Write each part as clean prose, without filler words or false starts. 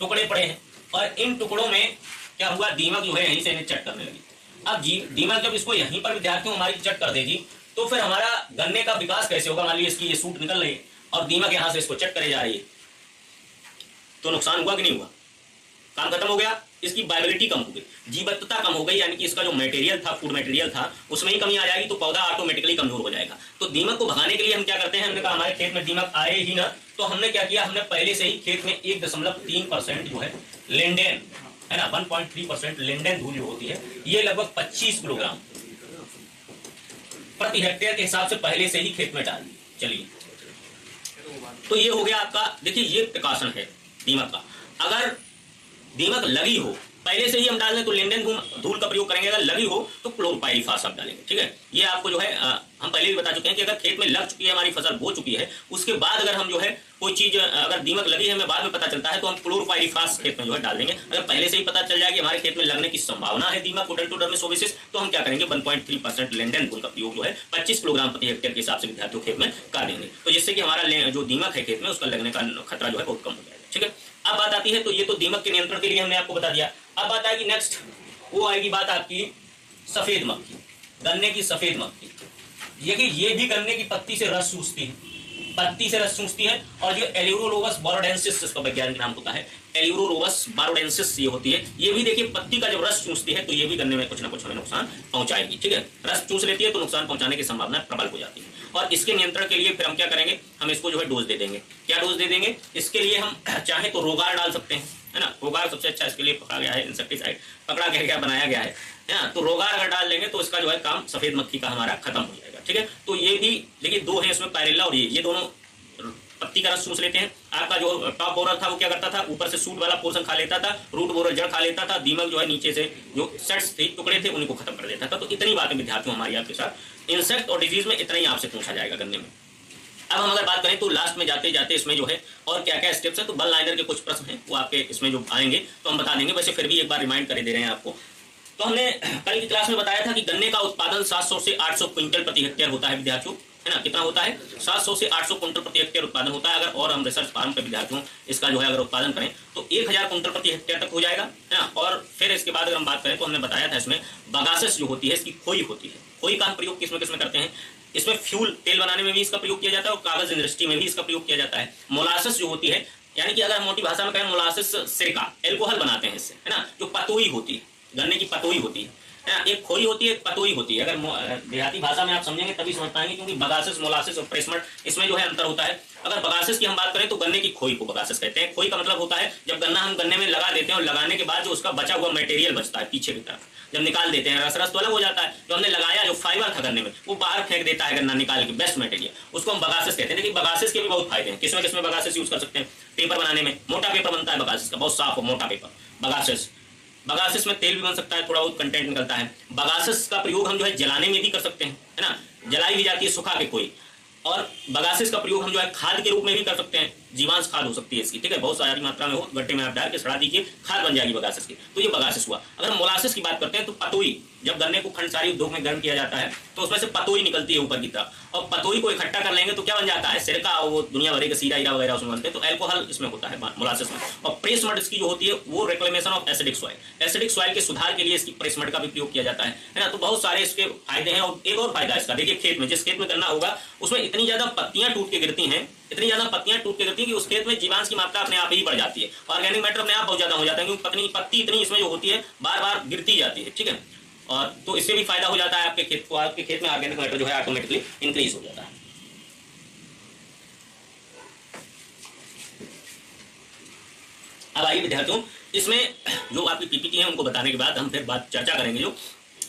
टुकड़े पड़े हैं और इन टुकड़ों में क्या हुआ, दीमक जो है यहीं से इन्हें चट करने लगी। अब दीमक जब इसको यहीं पर विद्यार्थियों हमारी चट कर देगी तो फिर हमारा गन्ने का विकास कैसे होगा। मान लीजिए इसकी ये सूट निकल रही है और दीमक यहां से इसको चट करे जा रही है, तो नुकसान हुआ कि नहीं हुआ, काम खत्म हो गया, इसकी वायबिलिटी कम हो गई, जीवत्ता कम हो गई, यानी कि इसका जो मटेरियल था, फूड मटेरियल था, उसमें ही कमी आ जाएगी, तो पौधा ऑटोमेटिकली कमजोर हो जाएगा। तो दीमक को भगाने के लिए हम क्या करते हैं, हमने कहा हमारे खेत में दीमक आए ही ना, तो हमने क्या किया, हमने पहले से ही खेत में 1.3% जो है लिंडेन है ना, 1.3% लिंडेन धूल जो होती है, ये लगभग 25 किलोग्राम प्रति हेक्टेयर के हिसाब से पहले से ही खेत में डाल दी। चलिए, तो ये हो गया आपका, देखिए ये प्रकाशन है दीमक का। अगर दीमक लगी हो, पहले से ही हम डाल दें तो लिंडेन धूल का प्रयोग करेंगे, अगर लगी हो तो क्लोरोपाइरीफास आप डालेंगे। ठीक है, ये आपको जो है हम पहले भी बता चुके हैं कि अगर खेत में लग चुकी है, हमारी फसल बो चुकी है, उसके बाद अगर हम जो है कोई चीज, अगर दीमक लगी है हमें बाद में पता चलता है, तो हम क्लोरोपाइरीफास खेत में जो है डाल देंगे। अगर पहले से ही पता चल जाएगी हमारे खेत में लगने की संभावना है दीमक कोटल्टोडर्मिस, तो हम क्या करेंगे, 1.3% लिंडेन धूल का प्रयोग जो है 25 किलोग्राम प्रति हेक्टेयर के हिसाब से विद्यार्थियों खेत में कर देंगे, तो जिससे कि हमारा जो दीमक है खेत में उसका लगने का खतरा जो है बहुत कम हो जाएगा। ठीक है, अब बात आती है, तो ये तो दीमक के नियंत्रण के लिए हमने आपको बता दिया। अब बात आएगी नेक्स्ट, वो आएगी बात आपकी सफेद मक्खी, गन्ने की सफेद मक्खी। ये भी गन्ने की पत्ती से रस चूसती है, पत्ती से रस चूसती है, और जो एल्यूरोरोबस बारोडेंसिस इसका वैज्ञानिक नाम होता है, एल्यूरोरोबस बारोडेंसिस ये होती है, ये भी देखिए पत्ती का जब रस चूसती है तो ये भी गन्ने में कुछ ना कुछ हमें नुकसान पहुंचाएगी। ठीक है, रस चूस लेती है तो नुकसान पहुंचाने की संभावना प्रबल हो जाती है, और इसके नियंत्रण के लिए फिर हम क्या करेंगे, हम इसको जो है डोज दे देंगे। क्या डोज दे देंगे, इसके लिए हम चाहे तो रोगार डाल सकते हैं, है ना, रोगार सबसे अच्छा इसके लिए पकड़ा गया है, इंसेक्टिसाइड पकड़ा गया बनाया गया है ना, तो रोगार अगर डाल लेंगे तो इसका जो है काम सफेद मक्खी का हमारा खत्म हो जाएगा। ठीक है, तो ये भी देखिए दो है इसमें, पायरेला और ये दोनों पत्ती का रस चूस लेते हैं। आपका जो टॉप बोरर था वो क्या करता था, ऊपर से सूट वाला पोर्शन खा लेता था, रूट बोरर जड़ खा लेता था, दीमक जो है नीचे से जो सेट्स थे, टुकड़े थे, उनको खत्म कर देता था। तो इतनी बातें विद्यार्थियों हमारी आपके साथ इंसेक्ट और डिजीज में इतना ही आपसे पूछा जाएगा गन्ने में। अब हम अगर बात करें तो लास्ट में जाते जाते इसमें जो है और क्या क्या स्टेप्स है, तो बल लाइनर के कुछ प्रश्न हैं वो आपके इसमें जो आएंगे तो हम बता देंगे, वैसे फिर भी एक बार रिमाइंड कर दे रहे हैं आपको। तो हमने कल की क्लास में बताया था कि गन्ने का उत्पादन 700 से 800 क्विंटल प्रति हेक्टेयर होता है विद्यार्थियों, है ना, कितना होता है, 700 से 800 क्विंटल प्रति हेक्टेयर उत्पादन होता है। अगर और हम रिसर्च फार्म पे विद्यार्थियों इसका जो है अगर उत्पादन करें तो 1000 क्विंटल प्रति हेक्टेयर तक हो जाएगा, है ना। और फिर इसके बाद अगर हम बात करें तो हमने बताया था इसमें बगासेस जो होती है, इसकी खोई होती है, खोई का प्रयोग किसमें किसमें करते हैं, इसमें फ्यूल तेल बनाने में भी इसका प्रयोग किया जाता है और कागज इंडस्ट्री में भी इसका प्रयोग किया जाता है। मोलासेस जो होती है, यानी कि अगर मोटी भाषा में कहें मोलासेस सिरका, एल्कोहल बनाते हैं इससे, है ना, जो पतोई होती है, गन्ने की पतोई होती है, एक खोई होती है, एक पतोई होती है। अगर देहाती भाषा में आप समझेंगे तभी समझ पाएंगे, क्योंकि बगासेस, मोलासेस और प्रेसमट इसमें जो है अंतर होता है। अगर बगासेस की हम बात करें तो गन्ने की खोई को बगासेस कहते हैं। खोई का मतलब होता है जब गन्ना हम गन्ने में लगा देते हैं और लगाने के बाद जो उसका बचा हुआ मटेरियल बचता है पीछे की तरफ, जब निकाल देते हैं रस तो अलग हो जाता है, जो हमने लगाया जो फाइबर था गन्ने में वो बाहर फेंक देता है गन्ना निकाल के, बेस्ट मटेरियल, उसको हम बगासेस कहते हैं। लेकिन बगासेस के भी बहुत फायदे हैं, किसमें किसमें बगासेस यूज कर सकते हैं, पेपर बनाने में, मोटा पेपर बनता है बगासेस का, बहुत साफ और मोटा पेपर बगासेस। बगासेस में तेल भी बन सकता है, थोड़ा बहुत कंटेंट निकलता है। बगासेस का प्रयोग हम जो है जलाने में भी कर सकते हैं, है ना, जलाई भी जाती है सुखा के कोई। और बगासेस का प्रयोग हम जो है खाद के रूप में भी कर सकते हैं, जीवांश खाद हो सकती है इसकी, ठीक है, बहुत सारी मात्रा में हो, गट्टे में आप डाल के सड़ा दीजिए, खाद बन जाएगी बगासेस की। तो ये बगासेस हुआ। अगर मोलासेस की बात करते हैं तो पतोई, जब गन्ने को खंडसारी उद्योग में गर्म किया जाता है तो उसमें से पतोई निकलती है ऊपर की तरफ, और पतोई को इकट्ठा कर लेंगे तो क्या बन जाता है, सिरका, और वो दुनिया भर के सीरा हीरा वगैरह उसमें बनते हैं, तो एल्कोहल इसमें होता है मोलासेस में। और प्रेसमड इसकी जो होती है वो reclamation of acidic soil, acidic soil के सुधार के लिए इसकी प्रेसमड का भी प्रयोग किया जाता है ना। तो बहुत सारे इसके फायदे हैं। और एक और फायदा इसका देखिए, खेत में, जिस खेत में गन्ना होगा उसमें इतनी ज्यादा पत्तियां टूट के गिरती हैं, इतनी ज्यादा पत्तियां टूट के गिरती है कि उस खेत में जीवांश की मात्रा अपने आप ही बढ़ जाती है, ऑर्गेनिक मैटर अपने आप बहुत ज्यादा हो जाता है, क्योंकि पत्ती इतनी इसमें जो होती है बार बार गिरती जाती है, ठीक है। और तो इससे भी फायदा हो जाता है आपके खेत को, आपके खेत में ऑर्गेनिक मैटर जो है ऑटोमेटिकली इंक्रीज हो जाता है। अब आइए विद्यार्थियों, इसमें जो आपकी पीपीटी है उनको बताने के बाद हम फिर बात चर्चा करेंगे, जो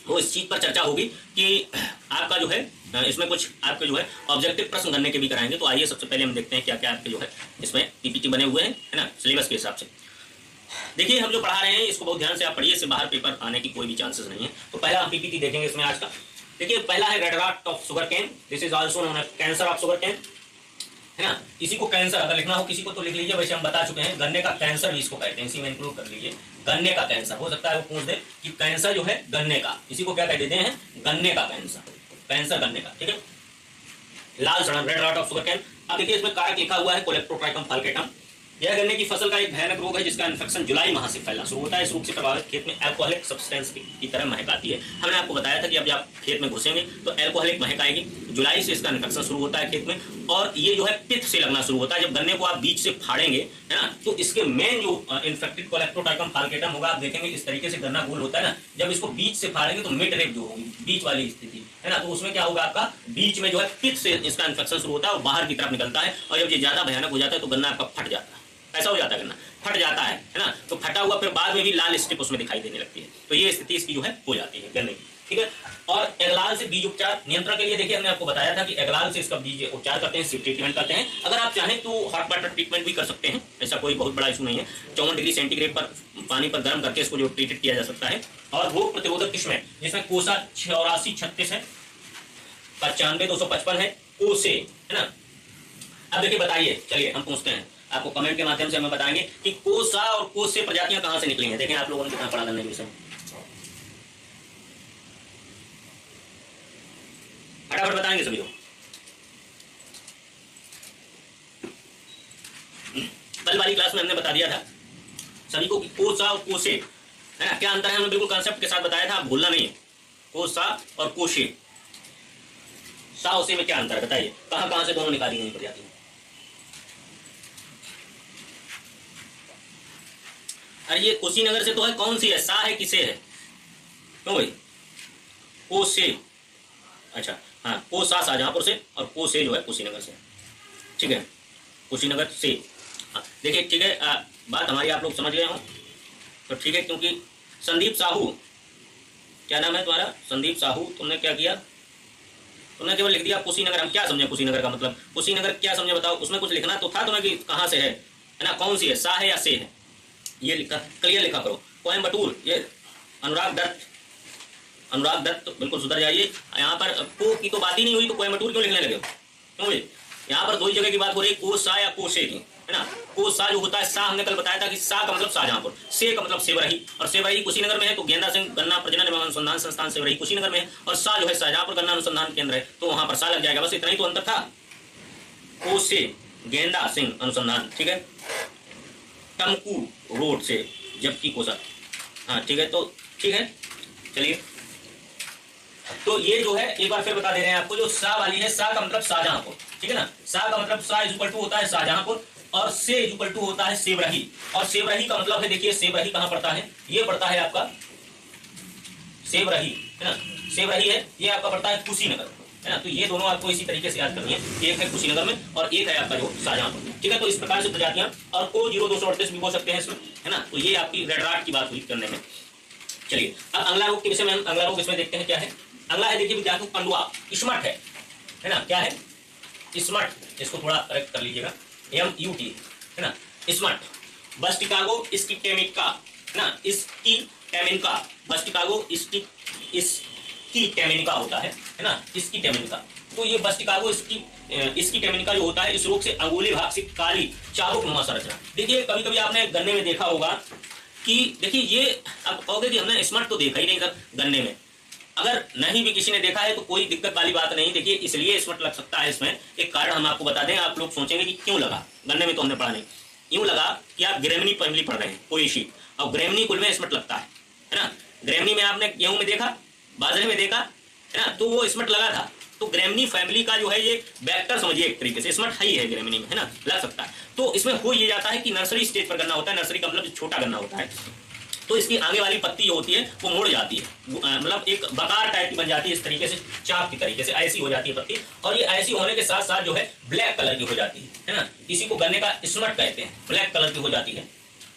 वो इस चीज पर चर्चा होगी कि आपका जो है इसमें कुछ आपके जो है ऑब्जेक्टिव प्रश्न करने के भी कराएंगे। तो आइए सबसे पहले हम देखते हैं क्या क्या आपके जो है इसमें पीपीटी बने हुए हैं, है ना, सिलेबस के हिसाब से। देखिए हम जो पढ़ा रहे हैं इसको बहुत ध्यान से आप पढ़िए, इससे बाहर पेपर आने की कोई भी चांसेस नहीं है। तो पहला हम पीपीटी देखेंगे इसमें आज का। देखिए पहला है red rot of sugar cane, this is also known as cancer of sugar cane, है ना। किसी को कैंसर अगर लिखना हो किसी को तो लिख लीजिए, वैसे हम बता चुके हैं गन्ने का कैंसर भी इसको कहते हैं, इसी में इंक्लूड कर लीजिए। गन्ने का कैंसर हो सकता है वो पूछ दे कि कैंसर जो है गन्ने का, इसी को क्या कह देते हैं, गन्ने का कैंसर, कैंसर गन्ने का, ठीक है। लाल सड़न, red rot of sugar cane. अब देखिए इसमें कारक लिखा हुआ है कोलेप्टोट्राइकम फाल्केटम, यह गन्ने की फसल का एक भयानक रोग है जिसका इन्फेक्शन जुलाई माह से फैलना शुरू होता है। इस रोग से प्रभावित खेत में अल्कोहलिक सब्सटेंस की तरह महक आती है। हमने आपको बताया था कि अब आप खेत में घुसेंगे तो अल्कोहलिक महक आएगी। जुलाई से इसका इन्फेक्शन शुरू होता है खेत में, और ये जो है पित्त से लगना शुरू होता है। जब गन्ने को आप बीज से फाड़ेंगे, है ना, तो इसके मेन जो इन्फेक्टेड कोलेप्टोट्राइकम फाल्केटम होगा, आप देखेंगे इस तरीके से गन्ना गोल होता है ना। जब इसको बीज से फाड़ेंगे तो मिड रेप जो होगी, बीच वाली स्थिति, है ना, तो उसमें क्या होगा, आपका बीच में जो है पित्त से इसका इन्फेक्शन शुरू होता है और बाहर की तरफ निकलता है। और जब ये ज्यादा भयानक हो जाता है तो गन्ना आपका फट जाता है। ऐसा हो जाता है, गन्ना फट जाता है ना, तो फटा हुआ फिर बाद में भी लाल स्ट्रिप उसमें दिखाई देने लगती है। तो ये स्थिति इसकी जो है हो जाती है गन्ने की, ठीक है। और एगलाल से बीज उपचार नियंत्रण के लिए देखिए हमने आपको बताया था कि एगलाल से इसका बीज उपचार करते हैं, ट्रीटमेंट करते हैं। अगर आप चाहें तो हॉट वाटर ट्रीटमेंट भी कर सकते हैं, ऐसा कोई बहुत बड़ा इशू नहीं है। 54 डिग्री सेंटीग्रेड पर पानी पर गर्म करके इसको जो ट्रीटेड किया जा सकता है। और रोग प्रतिरोधक किस्में जिसमें कोसा 8436 है, 95 255 है, कोसे, है ना। अब देखिए बताइए, चलिए हम पूछते हैं आपको, कमेंट के माध्यम से हमें बताएंगे कि कोसा और कोसे प्रजातियां कहां से निकली हैं। देखें आप लोगों ने कितना पढ़ा गन्ने के विषय में, फटाफट बताएंगे सभी लोग। कल वाली क्लास में हमने बता दिया था सभी को कि कोसा और कोसे, है ना, क्या अंतर है, हमने बिल्कुल कॉन्सेप्ट के साथ बताया था, आप भूलना नहीं है। कोसा और कोशे, सा उसे में क्या अंतर है बताइए, कहां कहां से दोनों निकाली गई प्रजातियां। अरे ये कुशीनगर से तो है, कौन सी है, सा है किसे है, क्यों भाई, कोसे, अच्छा हाँ, कोसा शाहजहांपुर से और कोसे जो है कुशीनगर से, ठीक है, कुशीनगर से। देखिए ठीक है, बात हमारी आप लोग समझ गए हो तो ठीक है। क्योंकि संदीप साहू, क्या नाम है तुम्हारा, संदीप साहू, तुमने क्या किया, तुमने केवल लिख दिया कुशीनगर। हम क्या समझे कुशीनगर का मतलब, कुशीनगर क्या समझे बताओ, उसमें कुछ लिखना तो था तुम्हें कि कहाँ से है ना, कौन सी है, सा है या से है, ये लिखा, क्लियर लिखा करो। कोयम्बटूर, ये अनुराग दत्त, अनुराग दत्त बिल्कुल सुधर जाइए। यहाँ पर को की तो बात ही नहीं हुई तो कोयम्बटूर क्यों लिखने लगे हो, क्यों भाई, यहाँ पर दो ही जगह की बात हो रही है, को सा या कोसे की, है ना। को सा जो होता है, सा हमने कल बताया था कि सा का मतलब शाहजहांपुर, से का मतलब सेवरही, और सेवरही कुशीनगर में है, तो गेंदा सिंह गन्ना प्रजनन एवं अनुसंधान संस्थान सेवरही कुशीनगर में है, और सा जो है शाहजहांपुर गन्ना अनुसंधान केंद्र है, तो वहां पर सा लग जाएगा, बस इतना ही तो अंतर था। को से गेंदा सिंह अनुसंधान, ठीक है, टमकू रोड से, जबकि कोसा, हाँ ठीक है, तो ठीक है, चलिए। तो ये जो है एक बार फिर बता दे रहे हैं आपको, जो सा वाली है, सा का मतलब शाहजहांपुर, ठीक है ना, सा का मतलब सा इक्वल टू होता है शाहजहांपुर, और से इक्वल टू होता है सेवरही, और सेवरही का मतलब है, देखिए सेवरही कहां पड़ता है, ये पड़ता है आपका सेवरही, है ना, सेवरही है, ये आपका पड़ता है कुशीनगर, है ना। तो ये दोनों आपको इसी तरीके से याद करनी है, एक है कुशीनगर में और एक है आपका जो शाहजहांपुर, ठीक है। तो इस प्रकार से प्रजातियां, और को 0238 भी बोल सकते हैं इसमें, है ना। तो ये आपकी रेड राट की बात हुई करने में। चलिए अब अगला रोग के विषय में हम अगला रोग इसमें देखते हैं क्या है। अगला है, देखिए विद्यार्थी, पंडुआ, स्मट है ना, क्या है, स्मट, इसको थोड़ा करेक्ट कर लीजिएगा, MUT, है ना, स्मट, बस्टिकागो स्किटेमिका, है ना, इसकी टेमिनका, बस्टिकागो इसकी टेमिनका होता है ना, इसकी टेमिनका। तो ये बस्टिकागो इसकी टेमिनका जो होता है, इस रोग से अंगुली भाग से काली चाबुक नुमा संरचना। देखिए कभी कभी आपने गन्ने में देखा होगा कि, देखिए ये अब कहोगे कि हमने स्मट तो देखा ही नहीं सर गन्ने में, अगर नहीं भी किसी ने देखा है तो कोई दिक्कत वाली बात नहीं। देखिए इसलिए स्मट लग सकता है, इसमें एक कारण हम आपको बता दें, आप लोग सोचेंगे कि क्यों लगा, गन्ने में तो हमने पढ़ा नहीं, यूं लगा कि आप ग्रेमनी फैमिली पढ़ रहे हैं, पोएसी, और ग्रेमनी कुल में स्मट लगता है ना। ग्रेमनी में आपने गेहूं में देखा, बाजरे में देखा, है ना, तो वो स्मट लगा था। तो ग्रेमनी फैमिली का जो है ये वेक्टर समझिए, एक तरीके से स्मट है ही है ग्रेमनी में, है ना, लग सकता है। तो इसमें हो ये जाता है कि नर्सरी स्टेज पर गन्ना होता है, नर्सरी का मतलब छोटा गन्ना होता है, तो इसकी आगे वाली पत्ती जो होती है वो मुड़ जाती है, मतलब एक बकार टाइप की बन जाती है, इस तरीके से चाप की तरीके से ऐसी हो जाती है पत्ती, और ये ऐसी होने के साथ साथ जो है ब्लैक कलर की हो जाती है ना। इसी को गन्ने का स्मट कहते हैं, ब्लैक कलर की हो जाती है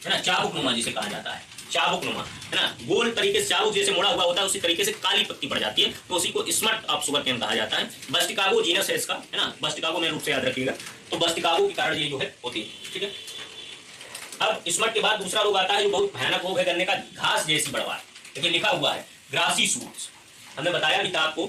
ना, चाबुक नुमा जिसे कहा जाता है, चाबुक नुमा, है ना, गोल तरीके से चाबुक जैसे मुड़ा हुआ होता है, उसी तरीके से काली पत्ती पड़ जाती है, तो उसी को स्मट ऑफ शुगरकेन कहा जाता है। बस्टिकागो जीनस है इसका, है ना, बस्टिकागो में रूप से याद रखिएगा, तो बस्टिकागो के कारण ये जो है होती है, ठीक है। अब स्मट के बाद दूसरा रोग आता है जो बहुत भयानक रोग है गन्ने का, घास जैसी बढ़वार। देखिए लिखा हुआ है ग्रासी सूट्स, हमने बताया भी था आपको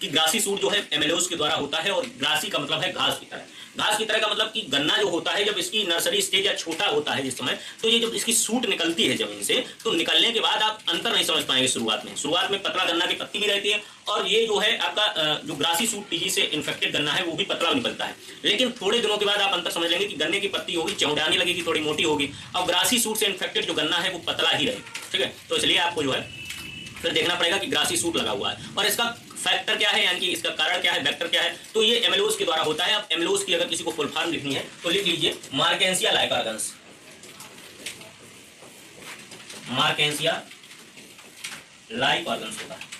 कि ग्रासी सूट जो है एमेलोज के द्वारा होता है, और ग्रासी का मतलब है घास की तरह। घास की तरह का मतलब कि गन्ना जो होता है जब इसकी नर्सरी स्टेज या छोटा होता है जिस समय, तो ये जब इसकी सूट निकलती है जमीन से, तो निकलने के बाद आप अंतर नहीं समझ पाएंगे शुरुआत में पतला गन्ना की पत्ती भी रहती है, और ये जो है आपका जो ग्रासी सूट टीजी से इन्फेक्टेड गन्ना है वो भी पतला निकलता है। लेकिन थोड़े दिनों के बाद आप अंतर समझ लेंगे कि गन्ने की पत्ती होगी चौड़ाने लगेगी, थोड़ी मोटी होगी, और ग्रासी सूट से इन्फेक्टेड जो गन्ना है वो पतला ही रहेगा। ठीक है, तो इसलिए आपको जो है फिर देखना पड़ेगा कि ग्रासी सूट लगा हुआ है, और इसका फैक्टर क्या है, यानी कि इसका कारण क्या है, वेक्टर क्या है, तो ये एमेलोज के द्वारा होता है। अब एमेलोज की अगर किसी को फुल फॉर्म लिखनी है तो लिख लीजिए मार्केंसिया लाइकार्गन्स। मार्केंसिया लाइकार्गन्स होता है,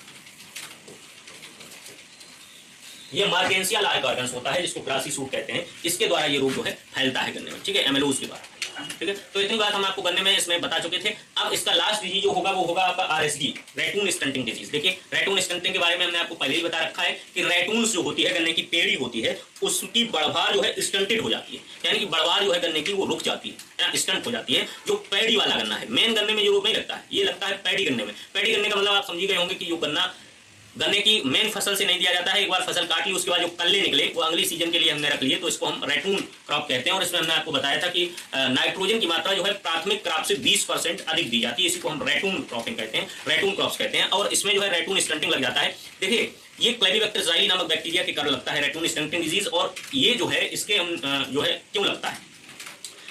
ये मार्केंसिया लाइकार्गन्स होता है जिसको ग्रासी सूट कहते हैं। इसके द्वारा ये रोग जो है फैलता है गन्ने में। ठीक है, एमेलोज के द्वारा। ठीक है, तो इतनी बात हम आपको गन्ने में इसमें बता चुके थे। अब इसका लास्ट डिजीज जो होगा वो होगा आपका आरएसडी, रैटून स्टंटिंग डिजीज। देखिए रैटून स्टंटिंग के बारे में हमने आपको पहले ही बता रखा है कि रैटून्स जो होती है, गन्ने की पेड़ी होती है, उसकी बढ़वार जो है स्टंटेड हो जाती है, यानी कि बढ़वार जो है गन्ने की वो रुक जाती है, स्टंट हो जाती है। जो पैडी वाला गन्ना है, मेन गन्ने में ये रोग नहीं लगता है, ये लगता है पैडी गन्ने में। पैडी गन्ने का मतलब आप समझ गए होंगे कि जो गन्ना गन्ने की मेन फसल से नहीं दिया जाता है, एक बार फसल काट ली उसके बाद जो कल्ले निकले वो अगली सीजन के लिए हमने रख लिए, तो इसको हम रैटून क्रॉप कहते हैं। और इसमें हमने आपको बताया था कि नाइट्रोजन की मात्रा जो है प्राथमिक क्रॉप से 20% अधिक दी जाती है, इसी को हम रैटून क्रॉपिंग कहते हैं, रैटून क्रॉप्स कहते हैं। और इसमें जो है रैटून स्टंटिंग लग जाता है। देखिए ये क्लेविबैक्टर ज़ाइली नामक बैक्टीरिया के कारण लगता है रैटून स्टंटिंग डिजीज, और ये जो है इसके जो है क्यों लगता है,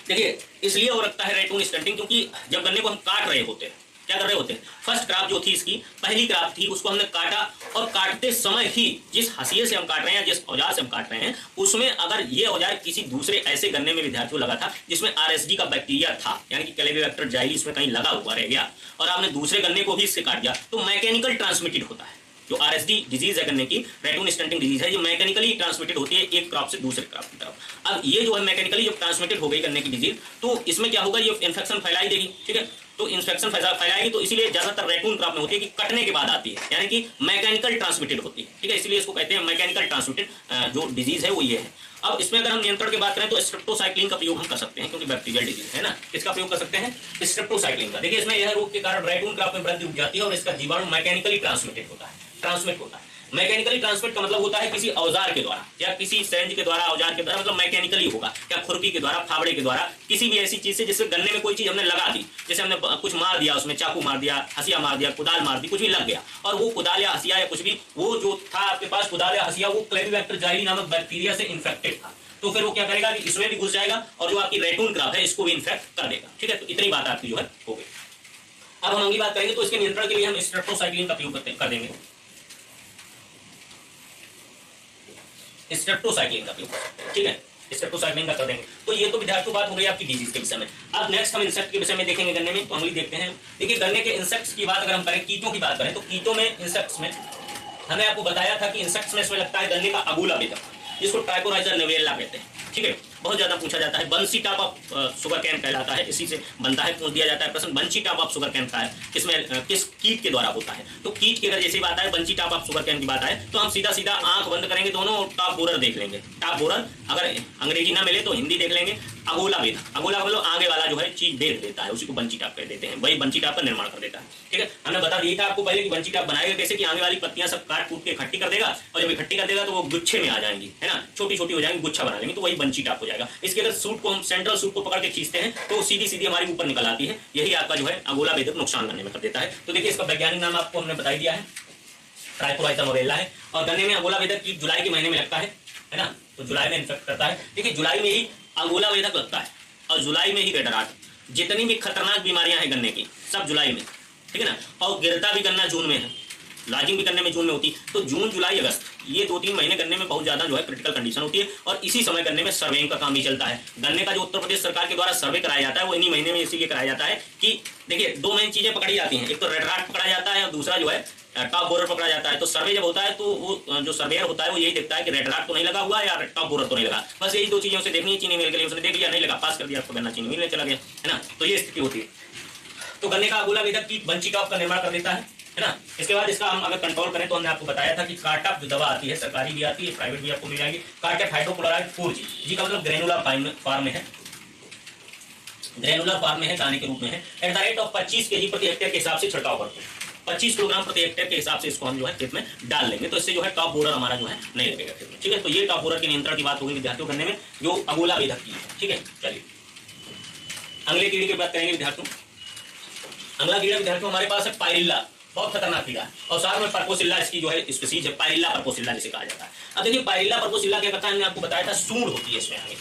देखिए इसलिए और लगता है रैटून स्टंटिंग, क्योंकि जब गन्ने को हम काट रहे होते हैं, क्या कर रहे होते हैं, फर्स्ट क्रॉप जो थी इसकी पहली क्रॉप थी उसको हमने काटा, और काटते समय ही जिस हंसिये से हम काट रहे हैं, जिस औजार से हम काट रहे हैं, उसमें अगर ये औजार किसी दूसरे ऐसे गन्ने में विद्यार्थियों लगा था जिसमें आरएसडी का बैक्टीरिया था, यानी कि क्लेविबैक्टर ज़ाइली इसमें कहीं लगा हुआ रह गया, और आपने दूसरे गन्ने को भी इससे काट दिया, तो मैकेनिकल ट्रांसमिटेड होता है। जो आरएसडी डिजीज है गन्ने की, रैटून स्टंटिंग डिजीज है, जो मैकेनिकली ट्रांसमिटेड होती है एक क्रॉप से दूसरे क्रॉप की तरफ। अब ये जो है मैकेनिकली जब ट्रांसमिटेड हो गई गन्ने की डिजीज, तो इसमें क्या होगा, ये इन्फेक्शन फैलाई देगी। ठीक है, तो इन्फेक्शन फैलाएगी, तो इसीलिए ज्यादातर रैटून क्रॉप में होती है कि कटने के बाद आती है, यानी कि मैकेनिकल ट्रांसमिटेड होती है। ठीक है, इसलिए इसको कहते हैं मैकेनिकल ट्रांसमिटेड जो डिजीज है वो ये है। अब इसमें अगर हम नियंत्रण की बात करें तो स्ट्रेप्टोसाइक्लिन का प्रयोग हम कर सकते हैं, क्योंकि बैक्टीरियल डिजीज है ना, किसका प्रयोग कर सकते हैं, स्ट्रेप्टोसाइक्लिन का। देखिए इसमें यह रोग के कारण रैटून क्रॉप में वृद्धि उठ जाती है, और इसका जीवाणु मैकेनिकली ट्रांसमिट होता है। मैकेनिकली ट्रांसमिट का मतलब होता है किसी औजार के द्वारा या किसी सेंज के द्वारा, औजार के द्वारा, मतलब मैकेनिकली होगा, या खुरपी के द्वारा, फावड़े के द्वारा, किसी भी ऐसी चीज से जिससे गन्ने में कोई चीज हमने लगा दी, जैसे हमने कुछ मार दिया, उसमें चाकू मार दिया, हंसिया मार दिया, कुदाल मार दी, कुछ भी लग गया, और वो कुदाल या हंसिया या कुछ भी वो जो था आपके पास कुदाल या हंसिया, वो क्लेविबैक्टर ज़ाइली नामक बैक्टीरिया से इन्फेक्टेड था, तो फिर वो क्या करेगा कि इसमें भी घुस जाएगा, और जो आपकी रैटून क्रॉप है इसको भी इन्फेक्ट कर देगा। ठीक है, तो इतनी बात आपकी जो है हो गई। अब हम अगली बात करेंगे, तो इसके नियंत्रण के लिए हम स्ट्रेप्टोसाइक्लिन का प्रयोग कर देंगे, स्ट्रेप्टोसाइक्लिन का प्रयोग। ठीक है, स्ट्रेप्टोसाइक्लिन का कर देंगे। तो ये तो विद्यार्थियों बात हो गई आपकी डिजीज के विषय में। अब नेक्स्ट हम इंसेक्ट के विषय में देखेंगे गन्ने में, तो हम देखते हैं। देखिए गन्ने के इंसेक्ट्स की बात अगर हम करें, कीटों की बात करें, तो कीटों में इंसेक्ट्स में हमने आपको बताया था कि इंसेक्ट्स में इसमें लगता है गन्ने का अगुला बेधक, जिसको ट्राइकोराइजर नोवेला कहते हैं। ठीक है, बहुत ज्यादा पूछा जाता है। बंसी टाप ऑफ शुगर कैन कहलाता है, इसी से बनता है, पूछ दिया जाता है प्रश्न, बंसी टाप ऑफ शुगर कैन का है, किसमें किस कीट के द्वारा होता है। तो कीट की अगर जैसी बात है, बंसी टाप ऑफ शुगर कैन की बात है, तो हम सीधा सीधा आंख बंद करेंगे दोनों और टॉप बोरर देख लेंगे। टॉप बोरर अगर अंग्रेजी ना मिले तो हिंदी देख लेंगे। अगोला बेधक, अगोला मतलब आगे वाला जो है चीज बेच देता है, उसी को बंसी टाप कह देते हैं, वही बंसी टाप का निर्माण कर देता है। ठीक है, हमने बता दिया था आपको पहले कि बंसी टाप बनाएगा कैसे, कि आगे वाली पत्तियां सब काट कूट के इकट्ठी कर देगा, और जब इकट्ठी कर देगा तो वो गुच्छे में आ जाएंगी, है ना, छोटी छोटी हो जाएंगी, गुच्छा बना लेंगे, तो वही बंसी टाप हो जाएगा। इसके अगर सूट को हम सेंट्रल सूट को पकड़ के खींचते हैं तो सीधी सीधी हमारी ऊपर निकल आती है, यही आपका जो है अगोला बेधक नुकसान करने में कर देता है। तो देखिए इसका वैज्ञानिक नाम आपको हमने बता दिया है, ट्राइकोराइजर नोवेला है, और गन्ने में अगोला बेधक की जुलाई के महीने में लगता है ना, तो जुलाई में इन्फेक्ट करता है। देखिए जुलाई में ही अगोला बेधक लगता है, और जुलाई में ही रेड रॉट, जितनी भी खतरनाक बीमारियां हैं गन्ने की सब जुलाई में। ठीक है ना, और गिरता भी गन्ना जून में है, लाजिंग भी गन्ने में जून में होती है। तो जून जुलाई अगस्त ये 2-3 महीने गन्ने में बहुत ज्यादा जो है क्रिटिकल कंडीशन होती है, और इसी समय गन्ने में सर्वेइंग का काम भी चलता है। गन्ने का जो उत्तर प्रदेश सरकार के द्वारा सर्वे कराया जाता है वो इन्हीं महीने में इसीलिए कराया जाता है कि देखिए 2 मेन चीजें पकड़ी जाती हैं, एक तो रेड रॉट पकड़ा जाता है और दूसरा जो है टॉप बोरर पकड़ा जाता है। तो सर्वे जब होता है तो वो जो सर्वेयर होता है वो यही देखता है कि रेड रॉट तो नहीं लगा हुआ या टॉप बोरर तो नहीं लगा, बस यही 2 चीजें उसे देखनी है। चीनी मिल के लिए उसने देख लिया, नहीं लगा, पास कर दिया, आपको गन्ना चीनी मिल में चला गया, है ना, तो ये स्थिति होती है। तो गन्ने का अगोला बेधक की बंसी टाप का निर्माण कर देता है ना। इसके बाद इसका हम अगर कंट्रोल करें तो हमने आपको बताया था कि कार्टप जो दवा आती है, सरकारी भी आती है, प्राइवेट भी आपको मिल जाएगी, कार्टप हाइड्रोक्लोराइड 4G, जी का मतलब ग्रेनुलर फॉर्म में है, ग्रेनुलर फॉर्म में है, दाने के रूप में है, @ 25 kg प्रति हेक्टेयर के हिसाब से छिड़काव करते हैं। 25 किलोग्राम प्रति हेक्टेयर के हिसाब से इसको हम जो है खेत में डाल लेंगे, तो इससे जो है टॉप बोरर हमारा जो है नहीं लगेगा खेत में। ठीक है, तो ये टॉप बोरर के नियंत्रण की बात होगी विद्यार्थियों करने में, जो अगोला बेधक की है। ठीक है, चलिए अगले कीड़े की बात करेंगे विद्यार्थियों। अगला कीड़ा विद्यार्थियों हमारे पास है पायरिल्ला, बहुत खतरनाक कीड़ा है, और साथ में पर्पोसिल्ला इसकी जो है स्पीसीज है, पायरिल्ला पर्पोसिल्ला जिसे कहा जाता है। अब देखिए पायरिल्ला पर्पोसिल्ला क्या करता है, हमने आपको बताया था सूंड होती है इसमें आगे,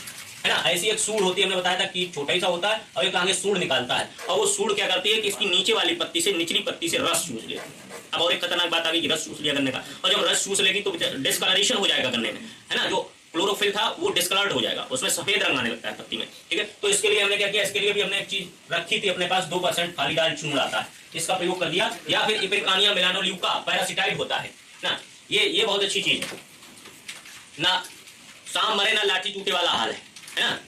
है ना, ऐसी एक सूंड होती है, हमने बताया था कि छोटा ही सा होता है और एक आगे सूंड निकालता है, और वो सूंड क्या करती है कि इसकी नीचे वाली पत्ती से निचली पत्ती से रस चूस लेती है। अब और एक खतरनाक बात आ गई कि रस चूस लिया गन्ने का, और जब रस चूस लेगी तो डिस्कलरेशन हो जाएगा गन्ने में, है ना, जो क्लोरोफिल था वो डिस्कलर्ड हो जाएगा, उसमें सफेद रंग आने लगता है पत्ती में। ठीक है, तो इसके लिए हमने क्या किया, इसके लिए भी हमने एक चीज रखी थी अपने पास, 2% फालीडाल चूर्ण आता है, इसका प्रयोग कर दिया, या फिर इपिरकानिया मेलानोल्यूका पैरासिटाइड होता है ना, ये बहुत अच्छी चीज है ना, सांप मरे ना लाठी टूटे वाला हाल है ना।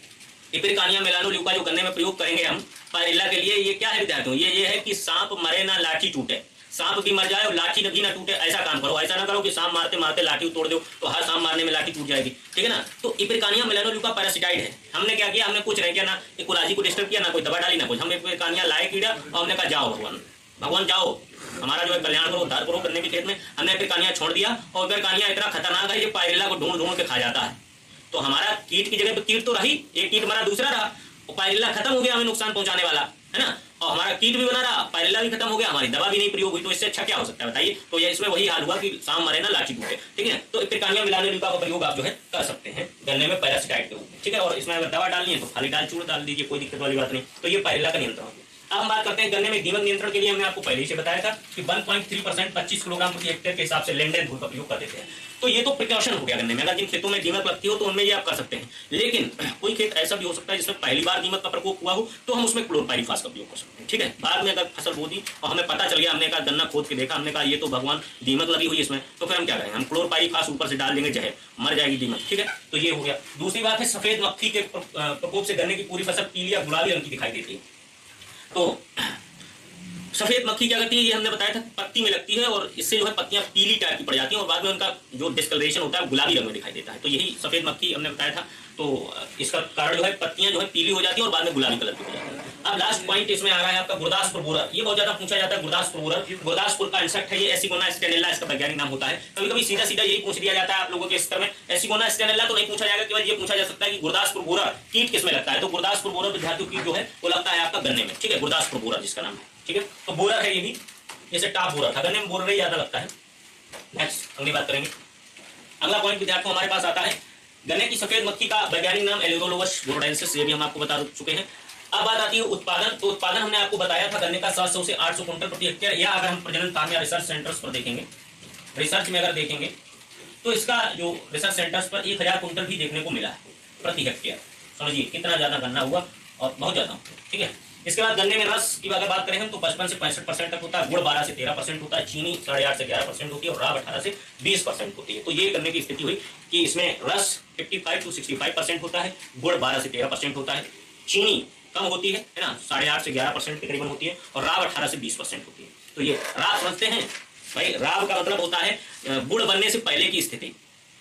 इपिरकानिया मेलानोल्यूका जो गन्ने में प्रयोग करेंगे हम पायरिल्ला के लिए, ये क्या है विद्यार्थियों, ये है कि सांप मरे ना लाठी टूटे, सांप भी मर जाए और लाठी भी ना टूटे, ऐसा काम करो। ऐसा ना करो कि सांप मारते मारते लाठी तोड़ दो तो हर सांप मारने में लाठी टूट जाएगी, ठीक है ना। तो इपिरकानिया मेलानोल्यूका पैरासिटाइड है, हमने क्या किया, हमने कुछ नहीं किया, ना इकोलॉजी को डिस्टर्ब किया, ना कोई दवा डाली, ना कुछ, हमने इपिरकानिया लाए कीड़ा और हमने कहा जाओ भगवान जाओ हमारा जो है कल्याण करो, उद्धार करो गन्ने के खेत में। हमने इपिरकानिया छोड़ दिया, और इपिरकानिया इतना खतरनाक है कि पायरिल्ला को ढूंढ ढूंढ के खा जाता है। तो हमारा कीट की जगह पे कीट तो रही, एक कीट मरा दूसरा रहा, और पायरिल्ला खत्म हो गया हमें नुकसान पहुंचाने वाला, है ना, और हमारा कीट भी बना रहा, पायरिल्ला भी खत्म हो गया, हमारी दवा भी नहीं प्रयोग हुई, तो इससे अच्छा क्या हो सकता है बताइए। तो ये इसमें वही हाल हुआ कि सांप मरे ना लाठी टूटे, ठीक है। तो इपिरकानिया मेलानोल्यूका का प्रयोग आप जो है कर सकते हैं गन्ने में पैरासिटाइड के रूप में, ठीक है। और इसमें अगर दवा डालनी है तो फालीडाल चूर्ण डाल दीजिए, कोई दिक्कत वाली बात नहीं। तो ये पायरिल्ला का नियंत्रण हो गया। अब हम बात करते हैं गन्ने में दीमक नियंत्रण के लिए, हमने आपको पहले ही से बताया था कि 1.3% 25 किलोग्राम प्रति हेक्टेयर के हिसाब से लेंडेन घोल का प्रयोग कर देते हैं। तो ये तो प्रिकॉशन हो गया गन्ने में, अगर जिन खेतों में दीमक लगती हो तो उनमें ये आप कर सकते हैं। लेकिन कोई खेत ऐसा भी हो सकता है जिसमें पहली बार दीमक का प्रकोप हुआ हो, तो हम उसमें क्लोरपाइरिफास का प्रयोग कर सकते हैं, ठीक है। बाद में अगर फसल बो दी और हमें पता चल गया, हमने कहा गन्ना खोद के देखा, हमने कहा ये तो भगवान दीमक लगी हुई इसमें, तो फिर हम क्या करें, हम क्लोरपाइरिफास ऊपर से डाल देंगे, जहर मर जाएगी दीमक, ठीक है। तो ये हो गया। दूसरी बात है सफेद मक्खी के प्रकोप से गन्ने की पूरी फसल पीली या गुलाबी रंग की दिखाई देती है। तो सफेद मक्खी क्या करती है, ये हमने बताया था पत्ती में लगती है, और इससे जो है पत्तियां पीली टाइप की पड़ जाती हैं, और बाद में उनका जो डिस्कलरेशन होता है गुलाबी रंग में दिखाई देता है। तो यही सफेद मक्खी हमने बताया था। तो इसका कारण जो है पत्तियां जो है पीली हो जाती है और बाद में गुलाबी कलर की हो जाती है। अब लास्ट पॉइंट इसमें आ रहा है आपका गुरदासपुर बोरर। ये बहुत ज्यादा पूछा जाता है गुरदासपुर बोरर। गुरदासपुर का इंसेक्ट है ये, एसिगोना स्टेनेला इसका वैज्ञानिक नाम होता है। कभी कभी सीधा सीधा यही पूछ दिया जाता है आप लोगों के स्तर में, एसिगोना स्टेनेला तो नहीं पूछा जाएगा, केवल ये पूछा जा सकता है कि गुरदासपुर बोरर कीट किसमें लगता है। तो गुरदासपुर बोरर विद्यार्थियों कीट जो है वो लगता है आपका गन्ने में, ठीक है, गुरदासपुर बोरर जिसका नाम है, ठीक है। तो बोरर है ये भी, जैसे टाप बोरर था, गन्ने में बोरर ही ज्यादा लगता है। नेक्स्ट अगली बात करेंगे। अगला पॉइंट विद्यार्थियों हमारे पास आता है गन्ने की सफेद मक्खी का वैज्ञानिक नाम एलेरोलोवस बोरोडेंसिस, ये भी हम आपको बता चुके हैं। अब बात आती है उत्पादन। तो उत्पादन हमने आपको बताया था गन्ने का 700 से 800 कुंटल प्रति हेक्टेयर, या अगर हम प्रजनन फार्म या रिसर्च सेंटर्स पर देखेंगे, रिसर्च में अगर देखेंगे तो इसका जो रिसर्च सेंटर्स पर 1000 कुंटल भी देखने को मिला है प्रति हेक्टेयर। समझिए कितना ज्यादा गन्ना हुआ, और बहुत ज्यादा, ठीक है। इसके बाद गन्ने में रस की अगर बात करें हम तो 55 से 65% तक होता है, गुड़ 12 से 13% होता है, चीनी 8.5 से 11% होती है, और राब 18 से 20% होती है। तो ये गन्ने की स्थिति हुई कि इसमें रस 55 to 65% होता है, गुड़ 12 से 13% होता है, चीनी कम होती है ना, 8.5 से 11% के करीबन होती है, और राब 18 से 20% होती है। तो ये राब समझते हैं भाई, राब का मतलब होता है गुड़ बनने से पहले की स्थिति,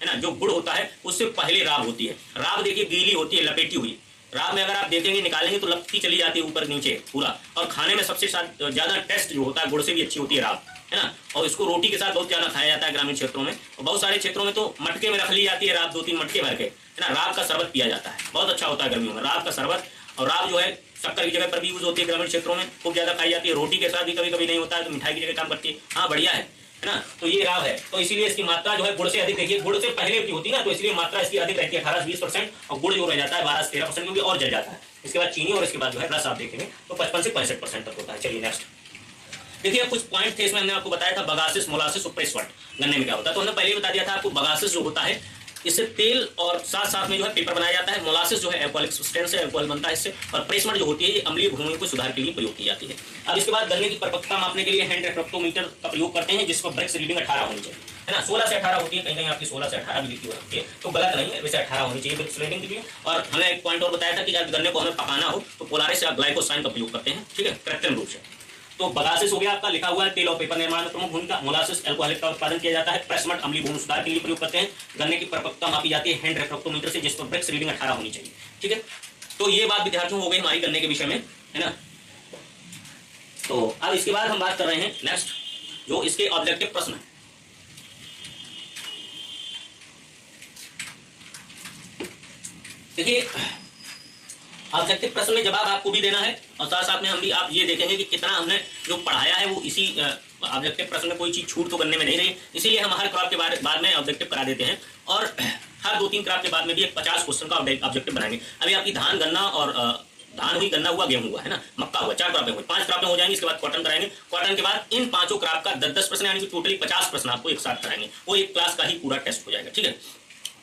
है ना। जो गुड़ होता है उससे पहले राब होती है। राब देखिए गीली होती है, लपेटी हुई। राब में अगर आप देखेंगे निकालेंगे तो लपकी चली जाती है ऊपर नीचे पूरा, और खाने में सबसे ज्यादा टेस्ट जो होता है गुड़ से भी अच्छी होती है राब, है ना। और इसको रोटी के साथ बहुत ज्यादा खाया जाता है ग्रामीण क्षेत्रों में, और बहुत सारे क्षेत्रों में तो मटके में रख ली जाती है राब, 2-3 मटके भर के, है ना। राब का शरबत पिया जाता है, बहुत अच्छा होता है गर्मियों में राब का शरबत। और राब जो है शक्कर की जगह पर भी यूज होती है ग्रामीण क्षेत्रों में, खूब ज्यादा खाई जाती है, रोटी के साथ भी कभी कभी नहीं होता है तो मिठाई की जगह काम करती है। हाँ बढ़िया है ना। तो ये राब है, तो इसीलिए इसकी मात्रा जो है गुड़ से अधिक, देखिए गुड़ से पहले की होती है ना, तो इसलिए मात्रा इसकी अधिक रहती है 18 से 20%, और गुड़ जो रह जाता है 12 से 13%, क्योंकि और जल जाता है। इसके बाद चीनी, और इसके बाद जो है रस आप देखेंगे तो 55 से 65% तक होता है। चलिए नेक्स्ट देखिए, कुछ पॉइंट थे इसमें, हमने आपको बताया था बगासिस, मोलासिस और प्रेसवर्ट गन्ने में क्या होता है। तो हमने पहले ही बता दिया था आपको, बगासिस जो होता है इससे तेल और साथ साथ में जो है पेपर बनाया जाता है। मोलासिस जो है एल्कोहलिक सब्सटेंस है, अल्कोहल बनता है इससे। और प्रेसमेंट जो होती है ये अम्लीय भूमि को सुधार के लिए प्रयोग की जाती है। अब इसके बाद गन्ने की परिपक्वता मापने के लिए हैंड रेफ्रेक्टोमीटर का प्रयोग करते हैं, जिसको ब्रेक्स रीडिंग 18 होनी चाहिए, है ना। 16 से 18 होती है, कहीं कहीं आपकी 16 से 18 भी लिखी होती है, तो गलत नहीं है, वैसे 18 होनी चाहिए ब्रेक्स रीडिंग के लिए। और हमने एक पॉइंट और बताया था कि जब गन्ने को हमें पकाना हो तो पोलारिस या ग्लाइकोसाइन का प्रयोग करते हैं, ठीक है, कृत्रिम रूप से। तो बगासिस हो गया आपका, लिखा हुआ है तेल और पेपर निर्माण में प्रमुख भूमिका। मोलासिस एल्कोहलिक का उत्पादन किया जाता है। प्रेसमेंट अम्लीय भूमि सुधार के लिए प्रयोग करते हैं। गन्ने की परिपक्वता मापी जाती है हैंड रेफ्रेक्टोमीटर से, जिस पर ब्रेक्स रीडिंग 18 होनी चाहिए, ठीक है। तो ये बात विद्यार्थियों हो गई हमारी गन्ने के विषय में, है ना। तो अब इसके बाद हम बात कर रहे हैं नेक्स्ट जो इसके ऑब्जेक्टिव प्रश्न है। देखिए ऑब्जेक्टिव प्रश्न में जवाब आपको भी देना है और साथ साथ में हम भी आप ये देखेंगे कि कितना हमने जो पढ़ाया है वो इसी ऑब्जेक्टिव प्रश्न में कोई चीज छूट तो करने में नहीं रही, इसीलिए हम हर क्रॉप के बाद में ऑब्जेक्टिव करा देते हैं और हर 2-3 क्रॉप के बाद में भी एक 50 क्वेश्चन का ऑब्जेक्टिव बनाएंगे। अभी आपकी धान गन्ना और धान हुई, गन्ना हुआ, गेहूं हुआ, है ना, मक्का हुआ, 4 क्रॉपें हुई, 5 क्रॉपें हो जाएंगी। इसके बाद कॉटन कराएंगे, कॉटन के बाद इन 5 क्रॉप का 10-10 प्रश्न यानी कि टोटली 50 प्रश्न आपको एक साथ कराएंगे। वो एक क्लास का ही पूरा टेस्ट हो जाएगा। ठीक है,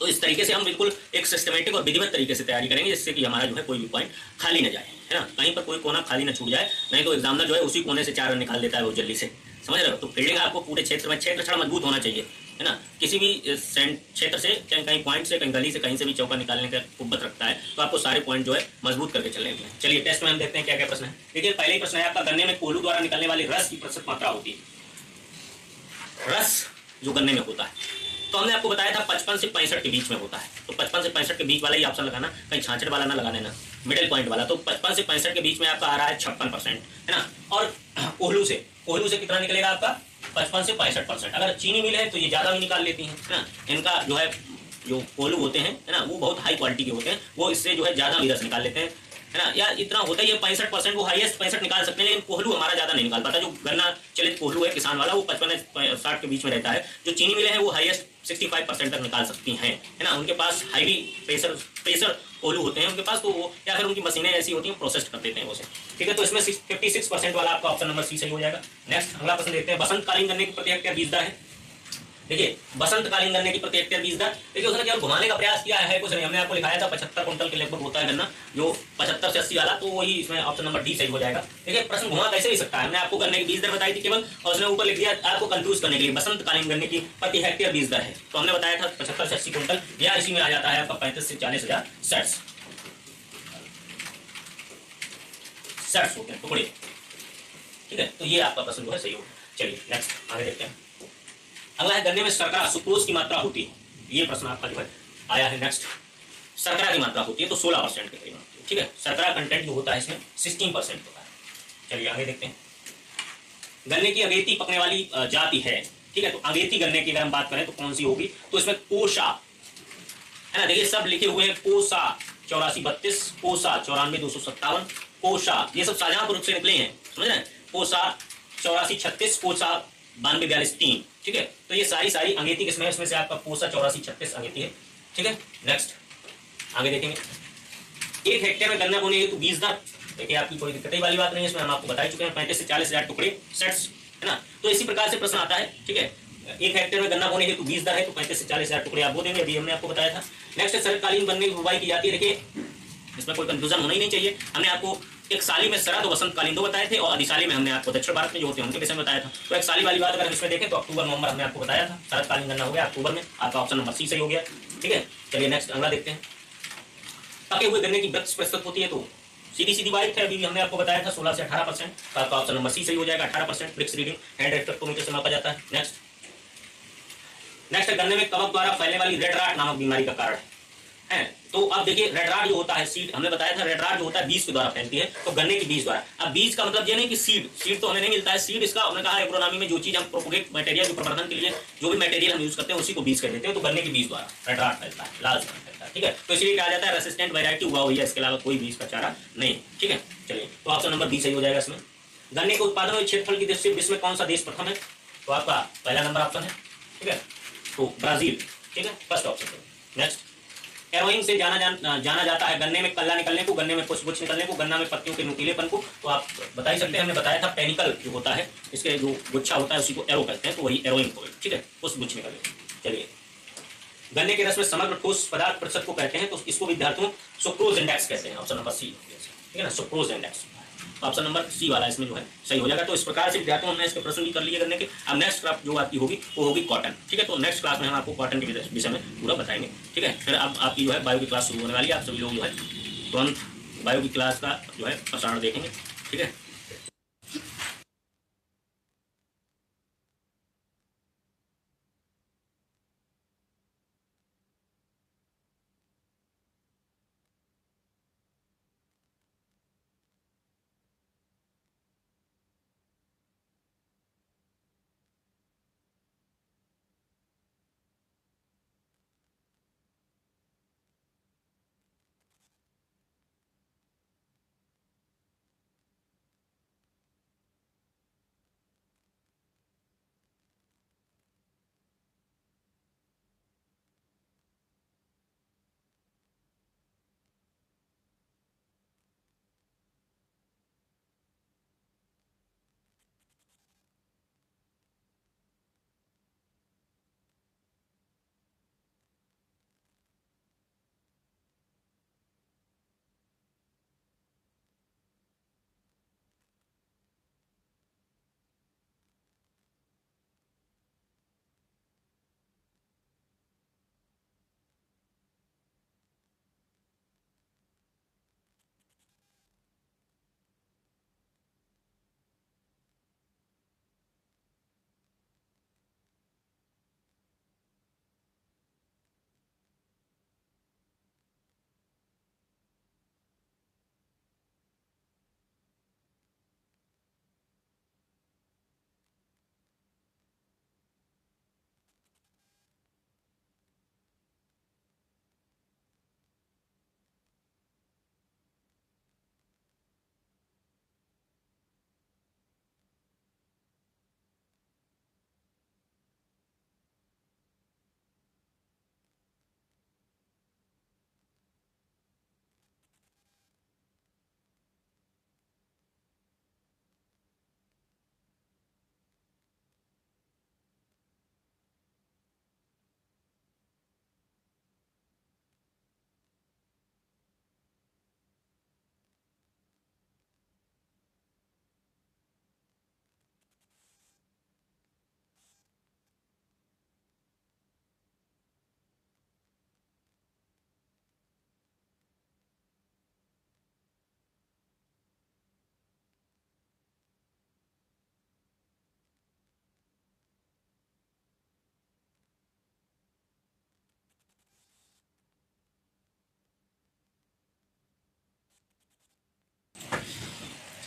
तो इस तरीके से हम बिल्कुल एक सिस्टमेटिक और विधिवत तरीके से तैयारी करेंगे जिससे कि हमारा जो है कोई भी पॉइंट खाली न जाए, है ना, कहीं पर कोई कोना खाली न छूट जाए, नहीं तो एग्जामिनर जो है उसी कोने से 4 रन निकाल देता है वो जल्दी से, समझ रहे हो। तो फील्डिंग आपको पूरे क्षेत्र में, क्षेत्र क्षण मजबूत होना चाहिए, है ना, किसी भी क्षेत्र से चाहे कहीं पॉइंट से, कहीं गली से, कहीं से भी चौका निकालने का कुब्बत रखता है, तो आपको सारे पॉइंट जो है मजबूत करके चलने हैं। चलिए टेस्ट में हम देखते हैं क्या क्या प्रश्न है। देखिए पहले ही प्रश्न है आपका, गन्ने में कोल्हू द्वारा निकलने वाली रस की प्रतिशत मात्रा होती है। रस जो गन्ने में होता है तो हमने आपको बताया था 55 से 65 के बीच में होता है, तो 55 से 65 के बीच वाला ही ऑप्शन लगाना, कहीं 66 वाला ना लगाने ना, मिडिल पॉइंट वाला। तो 55 से 65 के बीच में आपका आ रहा है 56%, है ना। और कोल्हू से कितना निकलेगा आपका 55 से 65%। अगर चीनी मिल है तो ये ज्यादा भी निकाल लेती है ना, इनका जो है जो कोल्हू होते हैं, है ना, वो बहुत हाई क्वालिटी के होते हैं, वो इससे जो है ज्यादा भी रस निकाल लेते हैं, है ना। या इतना होता ही है 65%, वो हाईएस्ट 65 निकाल सकते हैं, लेकिन कोल्हू हमारा ज्यादा नहीं निकाल पाता। जो गन्ना चलित कोल्हू है किसान वाला वो 55-60 के बीच में रहता है। जो चीनी मिले हैं वो हाईएस्ट 65% तक निकाल सकती हैं, है ना। उनके पास हाईली प्रेशर कोल्हू होते हैं उनके पास, तो वो या फिर उनकी मशीनें ऐसी होती हैं प्रोसेस कर देते हैं उसे। ठीक है, तो इसमें 56% वाला आपका ऑप्शन नंबर सी सही हो जाएगा। नेक्स्ट अगला प्रश्न देखते हैं, बसंतकालीन गन्ने की प्रति हेक्टेयर बीज दर है। देखिए बसंतकालीन गन्ने की प्रति हेक्टेयर बीज दर, देखिए उसने केवल घुमाने का प्रयास किया है, कुछ नहीं। हमने आपको लिखाया था 75 कुंटल के लगभग होता है गन्ना, जो 75 से 80 वाला, तो वही इसमें ऑप्शन नंबर डी सही हो जाएगा। देखिए प्रश्न घुमा कैसे भी सकता है, हमने आपको गन्ने की बीज दर बताई थी केवल, और उसने ऊपर लिख दिया आपको कंफ्यूज करने के लिए बसंतकालीन गन्ने की प्रति हेक्टेयर बीज दर है। तो हमने बताया था 75 से 80 कुंटल, या इसी में आ जाता है आपका 35 से 40 हजार सेट्स होते हैं टुकड़े। ठीक है, तो ये आपका प्रश्न जो है सही होगा। चलिए नेक्स्ट आगे देखते हैं। अगला है गन्ने में शर्करा सुक्रोज की मात्रा होती है, ये प्रश्न आपका जो है आया है। नेक्स्ट शर्करा की मात्रा होती है तो 16% के करीब होती है। ठीक है, शर्करा कंटेंट जो होता है इसमें 16% होता है। चलिए आगे देखते हैं। गन्ने की अगेती पकने वाली जाति है। ठीक है, तो अगेती गन्ने की अगर हम बात करें तो कौन सी होगी, तो इसमें कोशा, है ना, देखिए सब लिखे हुए हैं, कोसा 8432, कोसा 94-257, कोशा, ये सब शाहजहांपुर से निकले हैं, समझ रहे हैं। कोसा 8436, कोसा 9242-3। ठीक है, तो ये सारी अंगेती किस्में, इसमें से आपका कोसा 8436 अंगेती है। ठीक है, नेक्स्ट आगे देखेंगे। 1 हेक्टेयर में गन्ना बोने हेतु बीज दर, देखिए आपकी कोई दिक्कत वाली बात नहीं है, इसमें हम आपको बता चुके हैं 35 से 40 हजार टुकड़े सेट्स, है ना। तो इसी प्रकार से प्रश्न आता है। ठीक है, 1 हेक्टेयर में गन्ना बोने हेतु बीज दर है तो 35 से 40 हजार टुकड़े आप बो देंगे, अभी हमने आपको बताया था। नेक्स्ट शरतकालीन गन्ने की बुवाई की जाती है। देखिए इसमें कोई कंफ्यूजन होना ही नहीं चाहिए, हमने आपको एक साली में शरद और वसंतकालीन दो बताए थे, और अधिशाली में हमने आपको दक्षिण भारत में जो होते हैं उनके विषय में बताया था। तो एक साली वाली बात अगर हम इसमें देखें तो अक्टूबर नवंबर हमने आपको बताया था, शरतकालीन गन्ना हो गया अक्टूबर में, आपका ऑप्शन नंबर सी सही हो गया। ठीक है, चलिए नेक्स्ट अगला देखते हैं। पके हुए गन्ने की वृक्ष प्रतिशत होती है, तो सीधी बात है, अभी हमने आपको बताया था 16 से 18%, तो आपका ऑप्शन नंबर सी सही हो जाएगा। 18% वृक्ष रीडिंग हैंड स्पेक्ट्रोमीटर से मापा जाता है। नेक्स्ट गन्ने में कवक द्वारा फैलने वाली रेड राट नामक बीमारी का कारण है। तो अब देखिए रेड राट जो होता है, सीड हमने बताया था, रेड राट जो होता है बीज के द्वारा फैलती है, तो गन्ने की बीज द्वारा। अब बीज का मतलब ये नहीं कि सीड तो हमें नहीं मिलता है, सीड इसका हमने कहा एग्रोनॉमी में जो चीज हम प्रोपोगेट मटेरियल, जो प्रवर्धन के लिए जो भी मटेरियल हम यूज करते हैं उसी को बीज कह देते हैं। तो गन्ने की बीज द्वारा रेड राट फैलता है, लाल फैलता है। ठीक है, तो इसलिए कहा जाता है रेसिस्टेंट वैरायटी हुआ हुई है, इसके अलावा कोई बीज का चारा नहीं। ठीक है, चलिए तो ऑप्शन नंबर बी सही हो जाएगा। इसमें गन्ने के उत्पादन में क्षेत्रफल की दृष्टि से विश्व में कौन सा देश प्रथम है, तो आपका पहला नंबर ऑप्शन है। ठीक है, तो ब्राजील, ठीक है, फर्स्ट ऑप्शन। नेक्स्ट एरोइंग से जाना जाता है गन्ने में कल्ला निकलने को, गन्ने में पुष्पगुच्छ निकलने को, गन्ना में पत्तियों के नुकीलेपन को, तो आप बता ही सकते हैं, हमने बताया था पेनिकल जो होता है, इसके जो गुच्छा होता है उसी को एरो कहते हैं, तो वही एरोइंग को, ठीक है, पुष्पगुच्छ निकलने। चलिए गन्ने के रस में समग्र ठोस पदार्थ प्रतिशत को कहते हैं, तो इसको विद्यार्थियों सुक्रोज इंडेक्स कहते हैं, ऑप्शन नंबर सी। ठीक है ना, sucrose index, option number C वाला इसमें जो है सही हो जाएगा। तो इस प्रकार से विद्यार्थियों हमने इसके प्रश्न भी कर लिए गन्ने के। अब नेक्स्ट क्लास जो आपकी होगी वो होगी कॉटन। ठीक है, तो नेक्स्ट क्लास में हम आपको कॉटन के विषय में पूरा बताएंगे। ठीक है, फिर अब आपकी जो है बायो की क्लास शुरू होने वाली है, आप सभी लोग जो है तुरंत बायो की क्लास का जो है प्रसारण देखेंगे। ठीक है।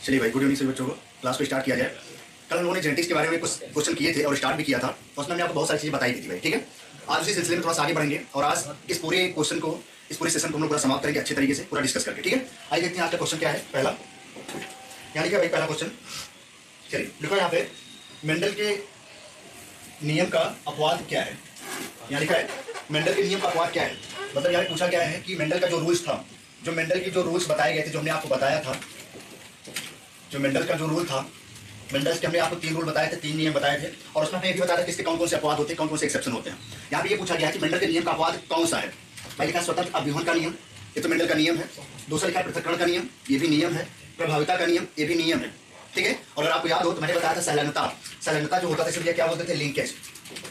चलिए भाई, गुड इवनिंग सभी बच्चों को। क्लास को स्टार्ट किया जाए। कल हम लोगों ने जेनेटिक्स के बारे में कुछ क्वेश्चन किए थे और स्टार्ट भी किया था, तो उसमें हमने आपको बहुत सारी चीज़ें बताई थी भाई, ठीक है। आज उसी सिलसिले में थोड़ा सा आगे बढ़ेंगे और आज इस पूरे क्वेश्चन को, इस पूरे सेशन को हम लोग पूरा समाप्त करेंगे अच्छे तरीके से, पूरा डिस्कस करके, ठीक है। आइए देखते हैं आज का क्वेश्चन क्या है। पहला यहाँ लिखा भाई, पहला क्वेश्चन, चलिए लिखो यहाँ पे, मेंडल के नियम का अपवाद क्या है। यहाँ लिखा है मेंडल के नियम का अपवाद क्या है, मतलब यहाँ पूछा गया है कि मेंडल का जो रूल्स था, जो मेंडल के जो रूल्स बताए गए थे, जो हमने आपको बताया था, जो मेंडल का जो रूल था, मेंडल्स के हमने आपको 3 रूल बताए थे, 3 नियम बताए थे, और उसमें हमने ये भी बताया था कि इसके कौन कौन से अपवाद होते हैं, कौन कौन से एक्सेप्शन होते हैं। यहाँ पे ये पूछा गया है कि मेंडल के नियम का अपवाद कौन सा है। भाई लिखा स्वतंत्र अभ्यूहन का नियम, ये तो मेंडल का नियम है। दूसरा लिखा है पृथक्करण का नियम, ये भी नियम है। प्रभाविता का नियम, ये भी नियम है, ठीक है। और अगर आपको याद हो तो मैंने बताया था संलग्नता, संलग्नता जो होता था इसलिए क्या बोलते थे, लिंकेज।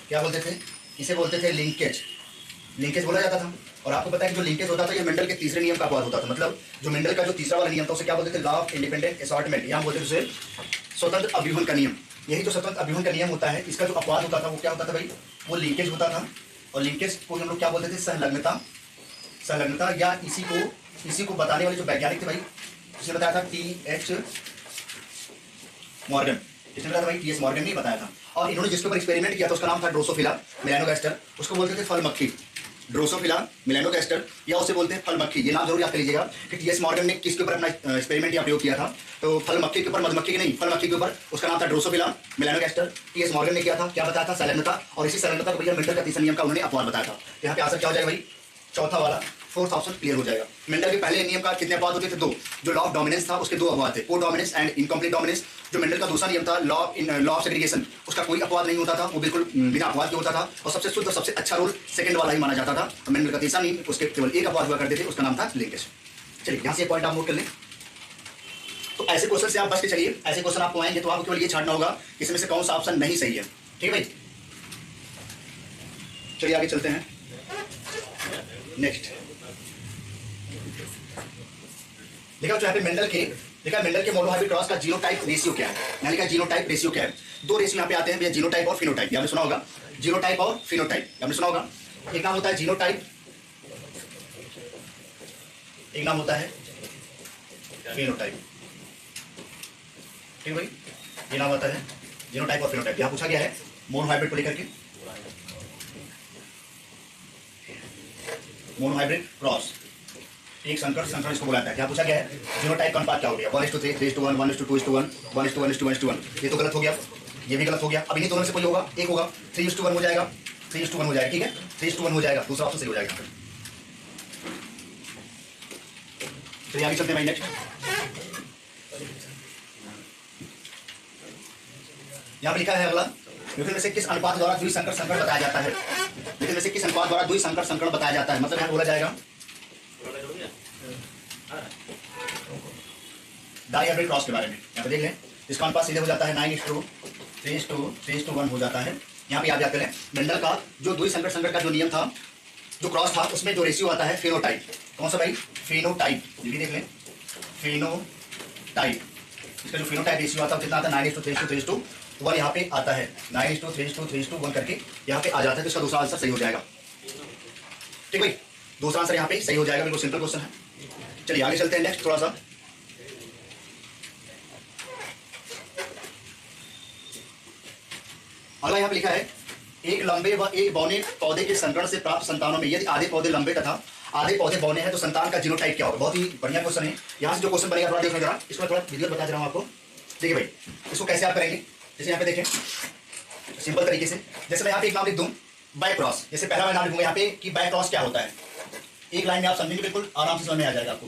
क्या बोलते थे, इसे बोलते थे लिंकेज, लिंकेज बोला जाता था। और आपको पता है कि जो लिंकेज होता था ये मेंडल के तीसरे नियम का अपवाद होता था, मतलब जो मेंडल का जो तीसरा वाला नियम था उसे क्या बोलते थे, लॉ ऑफ इंडिपेंडेंट असॉर्टमेंट, यहाँ बोलते थे उसे स्वतंत्र अभ्यूहन का नियम। यही जो स्वतंत्र अभ्यूहन का नियम होता है, इसका जो अपवाद होता था वो क्या होता था भाई, वो लिंकेज होता था। और लिंकेज को हम लोग क्या बोलते थे, संलग्नता, संलग्नता, या इसी को बताने वाले जो वैज्ञानिक थे भाई, उसने बताया था T.H. मॉर्गन, इसने बताया था भाई, T.H. मॉर्गन ने बताया था। और इन्होंने जिसके ऊपर एक्सपेरिमेंट किया था उसका नाम था ड्रोसोफिला मेलानोगास्टर, उसको बोलते थे फल मक्खी, ड्रोसोफिला मेलानोगास्टर, या उसे बोलते हैं फल मक्खी। ये नाम जरूर याद कर लीजिएगा कि T.H. मॉर्गन ने किसके ऊपर अपना एक्सपेरिमेंट या प्रयोग किया था, तो फल मक्खी के ऊपर, मधुमक्खी के नहीं, फल मक्खी के ऊपर। उसका नाम था ड्रोसोफिला मेलानोगास्टर। T.H. मॉर्गन ने किया था, क्या बताया था, संलग्नता। और इसी संलग्नता को भैया मेंडल का तीसरा नियम का उन्होंने अपवाद बताया था। यहाँ पे आंसर क्या हो जाएगा भाई, चौथा वाला, फोर्थ ऑप्शन क्लियर हो जाएगा। मेंडल के पहले नियम का कितने अपवाद होते थे, 2। जो लॉ ऑफ डोमिनेंस था उसके 2 अपवाद थे, को डोमिनेंस एंड इनकम्प्लीट डोमिनेंस। जो मेंडल का दूसरा नियम था लॉ ऑफ सेग्रीगेशन, उसका कोई अपवाद नहीं होता था, वो बिल्कुल बिना अपवाद के होता था। और सबसे शुद्ध और सबसे अच्छा रूल सेकंड वाला ही माना जाता था। मेंडल का तीसरा नियम, उसके केवल एक अपवाद हुआ करते थे, उसका नाम था लिंकेज। चलिए यहाँ से पॉइंट आप नोट कर लें। तो ऐसे क्वेश्चन से आप बच के चलिए, ऐसे क्वेश्चन आपको आएंगे तो आपको केवल ये छाड़ना होगा इसमें से कौन सा ऑप्शन नहीं सही है, ठीक है भाई। चलिए आगे चलते हैं। नेक्स्ट देखा जो यहाँ पे मेंडल के, देखा मेंडल के मोनोहाइब्रिड क्रॉस का जीनोटाइप रेशियो क्या है। यहाँ लिखा जीनोटाइप रेशियो क्या है। 2 रेशियो यहाँ पे आते हैं भैया, जीनोटाइप और फिनोटाइप। आपने सुना होगा जीनोटाइप और फिनोटाइप, आपने सुना होगा। एक नाम होता है जीनोटाइप, एक नाम होता है फिनोटाइप, ठीक है भाई। ये नाम होता है जीनोटाइप और फिनोटाइप। यहाँ पूछा गया है मोनोहाइब्रिड को लेकर के, मोनोहाइब्रिड क्रॉस, एक संकर संकरण इसको बोला जाता है। क्या पूछा गया है, जीनोटाइप का अनुपात क्या हो गया, 1:3, 3:1, 1:2:1, 1:1, 1:1। ये तो गलत हो गया, ये भी गलत हो गया। अब इन्हीं दोनों में से कोई होगा, एक होगा, 3:1 हो जाएगा, 3:1 हो जाएगा, ठीक है, 3:1 हो जाएगा, दूसरा ऑप्शन सही हो जाएगा। चलिए आगे चलते हैं भाई। नेक्स्ट यहाँ पे लिखा है अगला, निम्न में से किस अनुपात द्वारा द्विसंकर संकरण बताया जाता है। निम्न में से किस अनुपात द्वारा द्विसंकर संकरण बताया जाता है, मतलब यहाँ बोला जाएगा डायहाइब्रिड क्रॉस के बारे में। यहाँ पे देख लें, इसका अनुपात सीधे हो जाता है 9:3:1 हो जाता है। यहाँ पे याद करें मेंडल का जो द्विसंकर संकरण का जो नियम था, जो क्रॉस था, उसमें जो रेशियो आता है फेनोटाइप। कौन सा भाई, फेनोटाइप, ये भी देख लें, फेनोटाइप। इसका जो फेनोटाइप रेशियो आता है कितना आता है, 9:3:1 यहाँ पे आता है, 9:3:1 करके यहाँ पे आ जाता है। तो इसका दूसरा आंसर सही हो जाएगा, ठीक भाई, दूसरा आंसर यहाँ पे सही हो जाएगा। बिल्कुल सिंपल क्वेश्चन है। चलिए आगे चलते हैं। नेक्स्ट थोड़ा सा अगला यहाँ पे लिखा है, एक लंबे व एक बौने पौधे के संकरण से प्राप्त संतानों में यदि आधे पौधे लंबे तथा आधे पौधे बौने हैं तो संतान का जीनोटाइप क्या होगा। बहुत ही बढ़िया क्वेश्चन है। यहाँ से जो क्वेश्चन बनेगा थोड़ा देखो जरा, इसको थोड़ा वीडियो बता दे रहा हूँ आपको। देखिए भाई, इसको कैसे आप करेंगे, जैसे यहाँ पे देखें सिंपल तरीके से, जैसे मैं यहाँ पे एक नाम लिख दूँ बाय क्रॉस, जैसे पहला मैं नाम लिखूंगा यहाँ पे कि बाय क्रॉस क्या होता है। एक लाइन में आप समझेंगे, बिल्कुल आराम से समझ में आ जाएगा आपको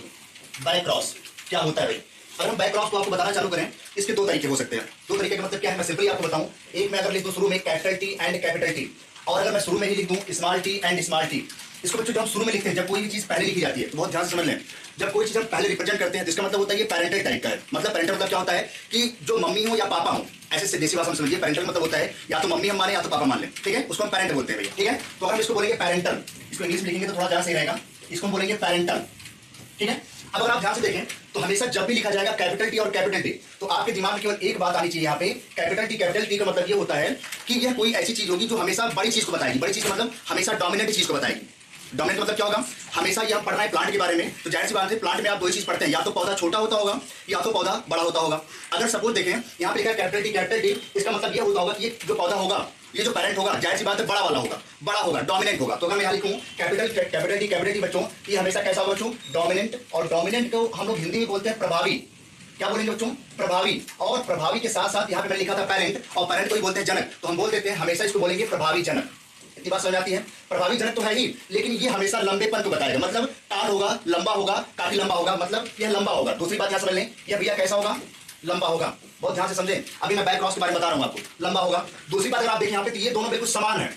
बाय क्रॉस क्या होता है भाई। अगर हम बाय क्रॉस को आपको बताना चालू करें, इसके 2 तरीके हो सकते हैं। 2 तरीके का मतलब क्या है, मैं सिंपली आपको बताऊं। एक मैं अगर लिख दूं शुरू में capital T and capital T, और अगर मैं शुरू में ही लिख दूं small T and small T. इसको बच्चों जब हम शुरू में लिखते हैं, जब कोई भी चीज पहले लिखी जाती है तो बहुत ध्यान से समझ लें, जब कोई चीज हम पहले रिप्रेजेंट करते हैं तो इसका मतलब होता है ये पेरेंटल टाइप का है। मतलब पेरेंटल मतलब क्या होता है कि जो मम्मी हो या पापा हो, ऐसे देसी भाषा में समझिए। पेरेंटल मतलब होता है या तो मम्मी हम माने या तो पापा मान लें, ठीक है, उसको हम पेरेंट बोलते हैं भैया, ठीक है। तो अगर हम इसको बोलेंगे पेरेंटल, इसको इंग्लिश में लिखेंगे तो थोड़ा ज्यादा सही रहेगा, इसको हम बोलेंगे पेरेंटल, ठीक है। अब अगर आप ध्यान से देखें तो हमेशा जब भी लिखा जाएगा कैपिटल टी और कैपिटल टी, तो आपके दिमाग में केवल एक बात आनी चाहिए यहाँ पे, कैपिटल टी का मतलब ये होता है कि यह कोई ऐसी चीज होगी जो हमेशा बड़ी चीज को बताएगी। बड़ी चीज का मतलब हमेशा डोमिनेंट चीज को बताएगी। डोमिनेंट मतलब क्या होगा, हमेशा ये हम पढ़ रहे हैं प्लांट के बारे में, तो जाहिर सी बात है प्लांट में आप दो ही चीज पढ़ते हैं, या तो पौधा छोटा होता होगा या तो पौधा बड़ा होता होगा। अगर सपोज देखें यहाँ पे लिखा है कैपिटल टी, इसका मतलब ये होता होगा कि ये जो पौधा होगा, ये जो पेरेंट होगा, जाहिर सी बात है बड़ा वाला होगा, बड़ा होगा, डोमिनेंट होगा। तो अगर मैं यहाँ लिखूँ कैपिटल टी बच्चों, ये हमेशा कैसा होगा बच्चों, डोमिनेंट। और डोमिनेंट को हम लोग हिंदी में बोलते हैं प्रभावी। क्या बोलेंगे बच्चों, प्रभावी। और प्रभावी के साथ साथ यहाँ पे मैंने लिखा था पेरेंट, और पेरेंट को ही बोलते हैं जनक, तो हम बोल देते हैं हमेशा इसको बोलेंगे प्रभावी जनक। इतनी बात समझ आती है। प्रभावी जनक तो है ही, लेकिन ये हमेशा लंबेपन को बताएगा, मतलब टाल होगा, लंबा होगा, काफी लंबा होगा, मतलब यह लंबा होगा। दूसरी बात यहाँ समझ लें, यह भैया कैसा होगा, लंबा होगा। बहुत ध्यान से समझें, अभी मैं बैक क्रॉस के बारे में बता रहा हूँ आपको, लंबा होगा। दूसरी बात अगर आप देखें यहाँ पे, तो ये दोनों बिल्कुल समान है।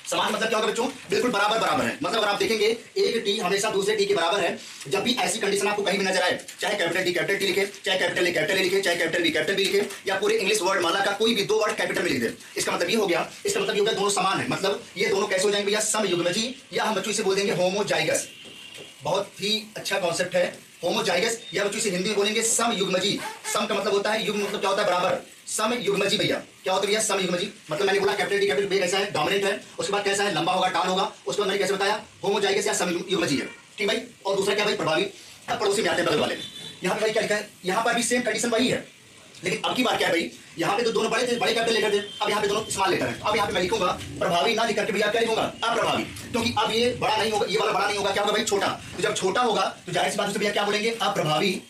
समान मतलब क्या होगा बच्चों, बिल्कुल बराबर बराबर है। मतलब अगर आप देखेंगे एक टी हमेशा दूसरे टी के बराबर है। जब भी ऐसी कंडीशन आपको कहीं भी नजर आए, चाहे कैपिटल टी लिखे, चाहे कैपिटल ए लिखे, चाहे कैपिटल बी लिखे, या पूरे इंग्लिश वर्ड माला का कोई भी दो वर्ड कैपिटल में लिख दे, इसका मतलब ये हो गया, इसका मतलब ये हो गया दोनों समान है। मतलब ये दोनों कैसे हो जाएंगे भैया, समयुग्मजी, या हम बच्चों इसे बोल देंगे होमोजाइगस। बहुत ही अच्छा कॉन्सेप्ट है होमोजाइगस, या बच्चों इसे हिंदी में बोलेंगे समयुग्मजी। सम का मतलब होता है, युग्म मतलब क्या होता है, बराबर। समयुग्मजी भैया क्या होता है भैया, समयुग्मजी। मतलब मैंने बोला कैपिटल टी कैसा है, डोमिनेंट है, उसके बाद कैसा है, लंबा होगा, टाल होगा, उसके बाद मैंने कैसे बताया, होमोजाइगस या समयुग्मजी है। ठीक भाई। और दूसरा क्या भाई, प्रभावी। अब पड़ोसी में आते हैं बगल वाले, यहाँ पे भाई क्या लिखा है, यहाँ पर भी सेम कंडीशन वही है, लेकिन अब की बात क्या है भाई, यहाँ पे तो दोनों बड़े थे, बड़े कैपिटल लेटर थे, अब यहाँ पे दोनों स्मॉल लेटर है। अब यहाँ पे मैं लिखूंगा प्रभावी ना लिख करके भैया क्या लिखूंगा, अप्रभावी, क्योंकि अब ये बड़ा नहीं होगा, ये वाला बड़ा नहीं होगा, क्या होगा भाई, छोटा। तो जब छोटा होगा तो जाहिर सी बात है भैया क्या बोलेंगे, अप्रभावी।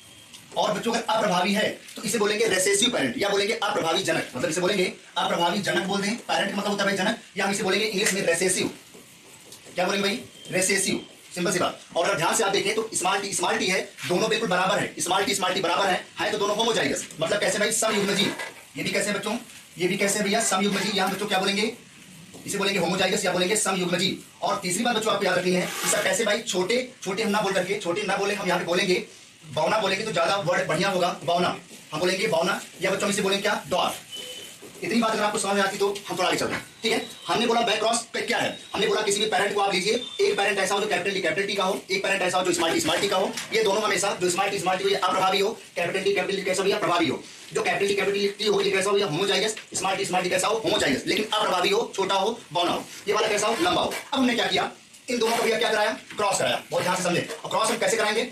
और बच्चों अगर अप्रभावी है तो इसे बोलेंगे रेसेसिव पेरेंट, या बोलेंगे अप्रभावी जनक। मतलब इसे बोलेंगे अप्रभावी जनक बोलते हैं, पेरेंट मतलब होता है भाई जनक, या हम इसे बोलेंगे इंग्लिश में रेसेसिव। क्या बोलेंगे भाई, रेसेसिव, सिंपल सी बात। और अगर ध्यान से आप देखें तो स्मॉल टी है, दोनों बिल्कुल बराबर है, स्मॉल टी बराबर है तो दोनों होमोजाइगस। मतलब कैसे भाई, समयुग्मजी। ये भी कैसे बच्चों, ये भी कैसे भैया, समयुग्मजी। यहाँ बच्चों क्या बोलेंगे, इसे बोलेंगे होमोजाइगस या बोलेंगे समयुग्मजी। और तीसरी बात बच्चों आपको याद रखनी है, सर कैसे भाई, छोटे छोटे हम ना बोल करके, छोटे ना बोले, हम यहाँ पे बोलेंगे बौना, बोलेंगे तो ज्यादा वर्ड बढ़िया होगा, बौना। हम बोलेंगे बौना, या बच्चों इसे बोलेंगे क्या, डॉर्फ। इतनी बात अगर आपको समझ में आती तो हम थोड़ा आगे चलते हैं। ठीक है, हमने बोला बैक क्रॉस क्या है, हमने बोला किसी भी पेरेंट को आप लीजिए, एक पेरेंट ऐसा हो जो कैपिटल टी का हो, एक पेरेंट ऐसा हो जो स्मॉल टी का हो। ये दोनों हमेशा जो स्मॉल टी अप्रभावी हो, कैपिटल टी कैसा हो या प्रभावी हो। जो कैपिटल टी हो ये कैसा हो या होमोजाइगस, स्मॉल टी कैसा हो, होमोजाइगस, लेकिन अप्रभावी हो, छोटा हो, बौना हो। ये वाला कैसा हो, लंबा हो। अब हमने क्या किया, इन दोनों को भैया क्या कराया, क्रॉस कराया। बहुत ध्यान से समझे। और क्रॉस हम कैसे कराएंगे,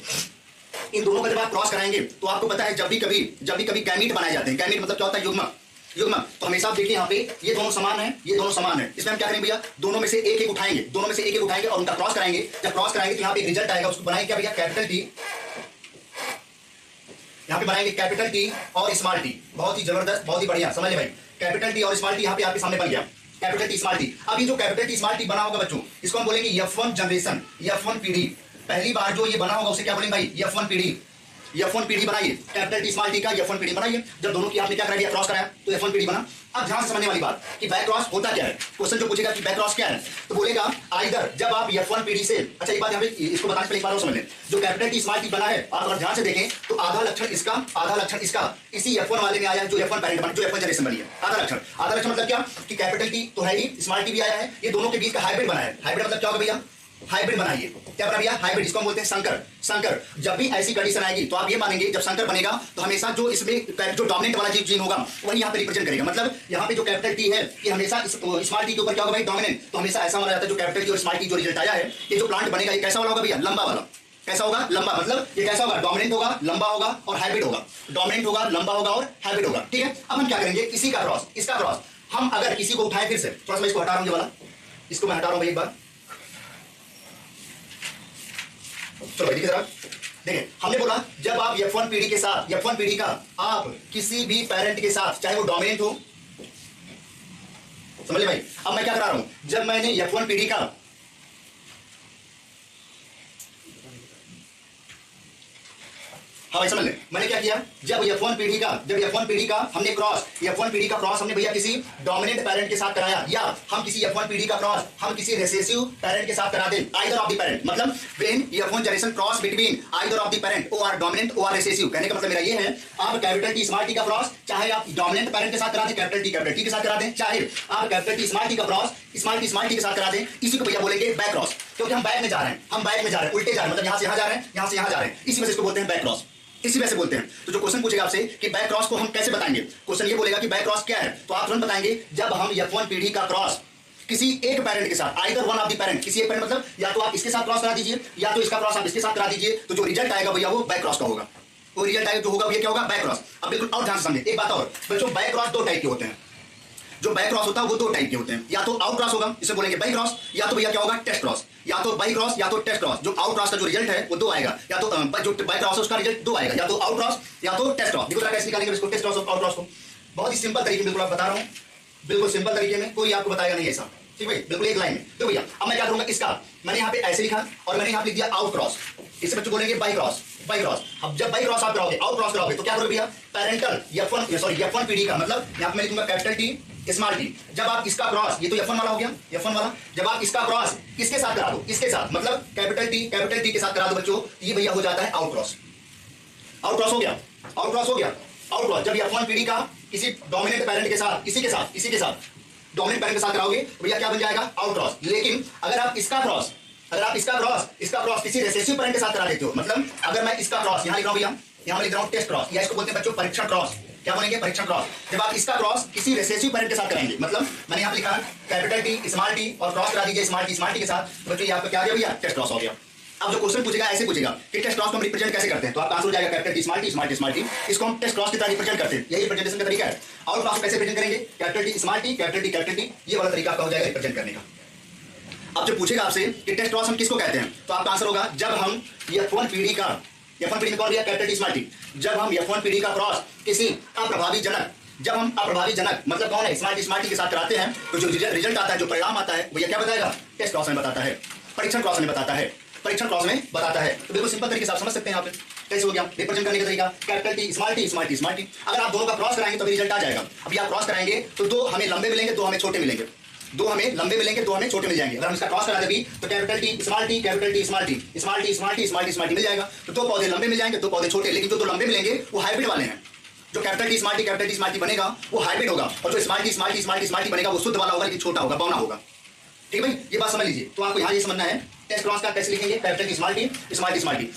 इन दोनों का जब आप क्रॉस कराएंगे तो आपको पता है जब भी कभी गैमीट बनाए जाते हैं, गैमीट मतलब क्या होता है, युग्म। तो हमेशा आप देखिए यहाँ पे ये दोनों समान है, ये दोनों समान है। इसमें हम क्या करेंगे भैया, दोनों में से एक एक उठाएंगे, दोनों में से एक एक उठाएंगे और उनका क्रॉस कराएंगे। जब क्रॉस कराएंगे तो यहाँ पे एक रिजल्ट आएगा, उसको बनाएंगे क्या भैया, कैपिटल टी। यहाँ पे बनाएंगे कैपिटल टी और स्मॉल टी। बहुत ही जबरदस्त, बहुत ही बढ़िया, समझ ले भाई। कैपिटल टी और स्मॉल टी यहाँ पे आपके सामने बन गया, कैपिटल टी स्मॉल टी। अब ये जो कैपिटल टी स्मॉल टी बना होगा बच्चों, इसको हम बोलेंगे F1 जनरेशन, F1 पीढ़ी। पहली बार जो ये बना होगा उसे क्या बोलेंगे भाई, F1 पीढ़ी। F1 पीढ़ी बनाइए, कैपिटल टी स्मॉल टी का F1 पीढ़ी बनाइए। जब दोनों की आपने क्या करा दिया, क्रॉस कराया, तो F1 पीढ़ी बना। अब ध्यान से समझने वाली बात कि बैक क्रॉस होता क्या है। क्वेश्चन जो पूछेगा कि बैक क्रॉस क्या है, तो बोलेगा आइदर जब आप F1 पीढ़ी से, अच्छा एक बात यहाँ पे इसको बताने से पहले एक बार और समझ लें, जो कैपिटल टी स्मॉल टी बना है, आप अगर ध्यान से देखें तो आधा लक्षण इसका, आधा लक्षण इसका, इसी F1 वाले में आया है, जो F1 पेरेंट बना, जो F1 जनरेशन बनी है। आधा लक्षण मतलब क्या कि कैपिटल टी तो है ही, स्मॉल टी भी आया है, ये दोनों के बीच का हाइब्रिड बना है। हाइब्रिड मतलब क्या होगा भैया, हाइब्रिड बनाइए। क्या बना भैया, हाइब्रिड, इसको हम बोलते हैं संकर। जब भी ऐसी कंडीशन आएगी तो आप ये मानेंगे जब संकर बनेगा तो हमेशा जो इसमें जो डोमिनेंट वाला जीन होगा वही यहाँ पे रिप्रेजेंट करेगा। मतलब यहाँ पे जो कैपिटल टी है ये हमेशा स्मॉल टी के ऊपर क्या होगा भाई, डोमिनेंट। तो हमेशा ऐसा माना जाता है जो कैपिटल टी और स्मॉल टी जो रिजल्ट आया है, ये जो प्लांट बनेगा ये कैसा वाला होगा भैया, लंबा वाला। कैसा होगा, लंबा। मतलब ये कैसा होगा, डोमिनेंट होगा, लंबा होगा और हाइब्रिड होगा। डोमिनेंट होगा, लंबा होगा और हाइब्रिड होगा। ठीक है, अब हम क्या करेंगे, इसी का क्रॉस, इसका क्रॉस। हम अगर किसी को उठाए, फिर से थोड़ा सा इसको हटा रहा हूँ, ये वाला इसको मैं हटा रहा हूँ भाई एक बार। चलो भाई देखिए, देखिए हमने बोला जब आप F1 पीढ़ी के साथ, F1 पीढ़ी का आप किसी भी पेरेंट के साथ, चाहे वो डोमिनेंट हो, समझ ले भाई। अब मैं क्या करा रहा हूं, जब मैंने F1 पीढ़ी का, हाँ भाई समझ ले, मैंने क्या किया, जब F1 पीढ़ी का हमने क्रॉस, F1 पीढ़ी का क्रॉस हमने भैया किसी डोमिनेंट पेरेंट के साथ कराया, या हम किसी F1 पीढ़ी का क्रॉस हम किसी रिसेसिव पेरेंट के साथ करा दें, आइदर ऑफ द पेरेंट। मतलब when F1 generation cross between either of the parent और डोमिनेंट और रिसेसिव। कहने का मतलब मेरा ये है, आप कैपिटल टी स्मॉल टी का क्रॉस चाहे आप डोमिनेंट पेरेंट के साथ करा दें, कैपिटल टी के साथ करा दें, चाहे आप कैपिटल टी स्मॉल टी का क्रॉस स्मॉल टी के साथ करा दें, इसी को भैया बोलेंगे बैक क्रॉस। क्योंकि हम बैक में जा रहे हैं, उल्टे जा रहे हैं, मतलब यहां से यहां जा रहे हैं, यहां से यहां जा रहे हैं, इसी वजह से इसको बोलते हैं बैक क्रॉस, इसी वजह से बोलते हैं। तो जो क्वेश्चन पूछेगा आपसे कि बैक क्रॉस को हम कैसे बताएंगे, क्वेश्चन ये बोलेगा कि बैक क्रॉस क्या है, तो आप तुरंत बताएंगे जब हम F1 पीढ़ी का क्रॉस किसी एक पेरेंट के साथ, either one of the parent, किसी एक पेरेंट मतलब या तो आप इसके साथ क्रॉस करा दीजिए या तो इसका क्रॉस आप इसके साथ करा दीजिए, तो जो रिजल्ट आएगा भैया वो बैक क्रॉस का होगा। वो रिजल्ट आएगा जो होगा भैया क्या होगा, बैक क्रॉस। अब बिल्कुल और ध्यान से समझे एक बात और बच्चों, बैक क्रॉस दो टाइप के होते हैं। जो बैक क्रॉस होता है वो दो टाइप के होते हैं, या तो आउट क्रॉस होगा इसे बोलेंगे बाई क्रॉस, या तो भैया क्या होगा टेस्ट क्रॉस। या तो बाई क्रॉस या तो टेस्ट क्रॉस। जो आउट क्रॉस का जो रिजल्ट है वो दो आएगा, या तो जो बाई क्रॉस है उसका रिजल्ट दो आएगा, या तो आउट क्रॉस या तो टेस्ट क्रॉस। देखो जरा कैसे निकालेंगे इसको, टेस्ट क्रॉस और आउट क्रॉस को। बहुत ही सिंपल तरीके में बिल्कुल आप बता रहा हूँ, बिल्कुल सिंपल तरीके में, कोई आपको बताएगा नहीं ऐसा, ठीक भाई, बिल्कुल एक लाइन में। तो भैया अब मैं क्या करूंगा, इसका मैंने यहाँ पे ऐसे लिखा और मैंने यहाँ पे लिख दिया आउट क्रॉस, इसे बच्चों बोलेंगे बाई क्रॉस, बाई क्रॉस। अब जब बाई क्रॉस आप कराओगे, आउट क्रॉस कराओगे तो क्या करोगे भैया, पेरेंटल F1 पीढ़ी का मतलब यहाँ पे मैं लिखूंगा कैपिटल टी स्मॉल टी। जब आप इसका क्रॉस, ये तो F1 वाला हो गया, F1 वाला, जब आप इसका क्रॉस किसके साथ करा दो, इसके साथ, मतलब कैपिटल टी के साथ करा दो बच्चों, ये भैया हो जाता है आउट क्रॉस। आउट क्रॉस हो गया, आउट क्रॉस हो गया, आउट क्रॉस। जब F1 पीढ़ी का किसी डोमिनेंट पेरेंट के साथ, इसी के साथ डोमिनेंट पेरेंट के साथ कराओगे तो भैया क्या बन जाएगा, आउट क्रॉस। लेकिन अगर आप इसका क्रॉस किसी रिसेसिव पेरेंट के साथ करा देते हो, मतलब अगर मैं इसका क्रॉस यहाँ लिख रहा हूँ भैया, यहाँ लिख रहा हूँ टेस्ट क्रॉस, या इसको बोलते हैं बच्चों परीक्षण क्रॉस। क्या बोलेंगे, परीक्षण क्रॉस। जब आप इसका क्रॉस किसी रिसेसिव पेरेंट के साथ कराएंगे, मतलब मैंने यहाँ लिखा कैपिटल टी स्मॉल टी और क्रॉस करा दीजिए स्मॉल टी के साथ, तो बच्चों ये आपका क्या आ गया भैया, टेस्ट क्रॉस हो गया। अब जो क्वेश्चन पूछेगा ऐसे पूछेगा कि टेस्ट क्रॉस को हम रिप्रेजेंट कैसे करते हैं, तो आपका आंसर हो जाएगा कैपिटल टी स्मॉल टी, इसको हम टेस्ट क्रॉस की तरह रिप्रेजेंट करते हैं, यही रिप्रेजेंटेशन का तरीका है। आउट क्रॉस को कैसे रिप्रेजेंट करेंगे, कैपिटल टी स्मॉल टी, ये वाला तरीका आपका हो जाएगा रिप्रेजेंट करने का। अब जो पूछेगा आपसे कि टेस्ट क्रॉस हम किसको कहते हैं, तो आपका आंसर होगा जब हम F1 पीढ़ी का, F1 पीढ़ी में कौन दिया, कैपिटल टी स्मॉल टी, जब हम F1 पीढ़ी का क्रॉस किसी अप्रभावी जनक, जब हम अप्रभावी जनक मतलब कौन है स्मॉल टी के साथ कराते हैं, तो जो रिजल्ट आता है, जो परिणाम आता है, भैया क्या बताएगा, टेस्ट क्रॉस में बताता है, परीक्षण क्रॉस में बताता है, परीक्षण क्रॉस में बताता है। तो बिल्कुल सिंपल तरीके से आप समझ सकते हैं यहाँ पे कैसे हो गया रिप्रेजेंट करने का तरीका, कैपिटल टी स्मॉल टी। अगर आप दोनों का क्रॉस कराएंगे तो रिजल्ट आ जाएगा। अभी आप क्रॉस कराएंगे तो दो हमें लंबे मिलेंगे, दो हमें छोटे मिलेंगे, दो हमें लंबे मिलेंगे, दो हमें छोटे मिल जाएंगे। अगर हम इसका क्रॉस करा दें तो capital T small T, capital T small T मिल जाएगा, तो दो पौधे लंबे मिल जाएंगे, दो पौधे छोटे। लेकिन जो दो लंबे मिलेंगे वो हाइब्रिड वाले हैं। जो कैपिटल टी स्मॉल टी बनेगा वो हाइब्रिड होगा, और जो स्मॉल टी बनेगा वो शुद्ध वाला होगा, लेकिन छोटा होगा, बौना होगा। ठीक है भाई, ये बात समझ लीजिए। तो आपको यहाँ ये समझना है टेस्ट क्रॉस का कैसे लिखेंगे, कैपिटल टी स्मॉल टी।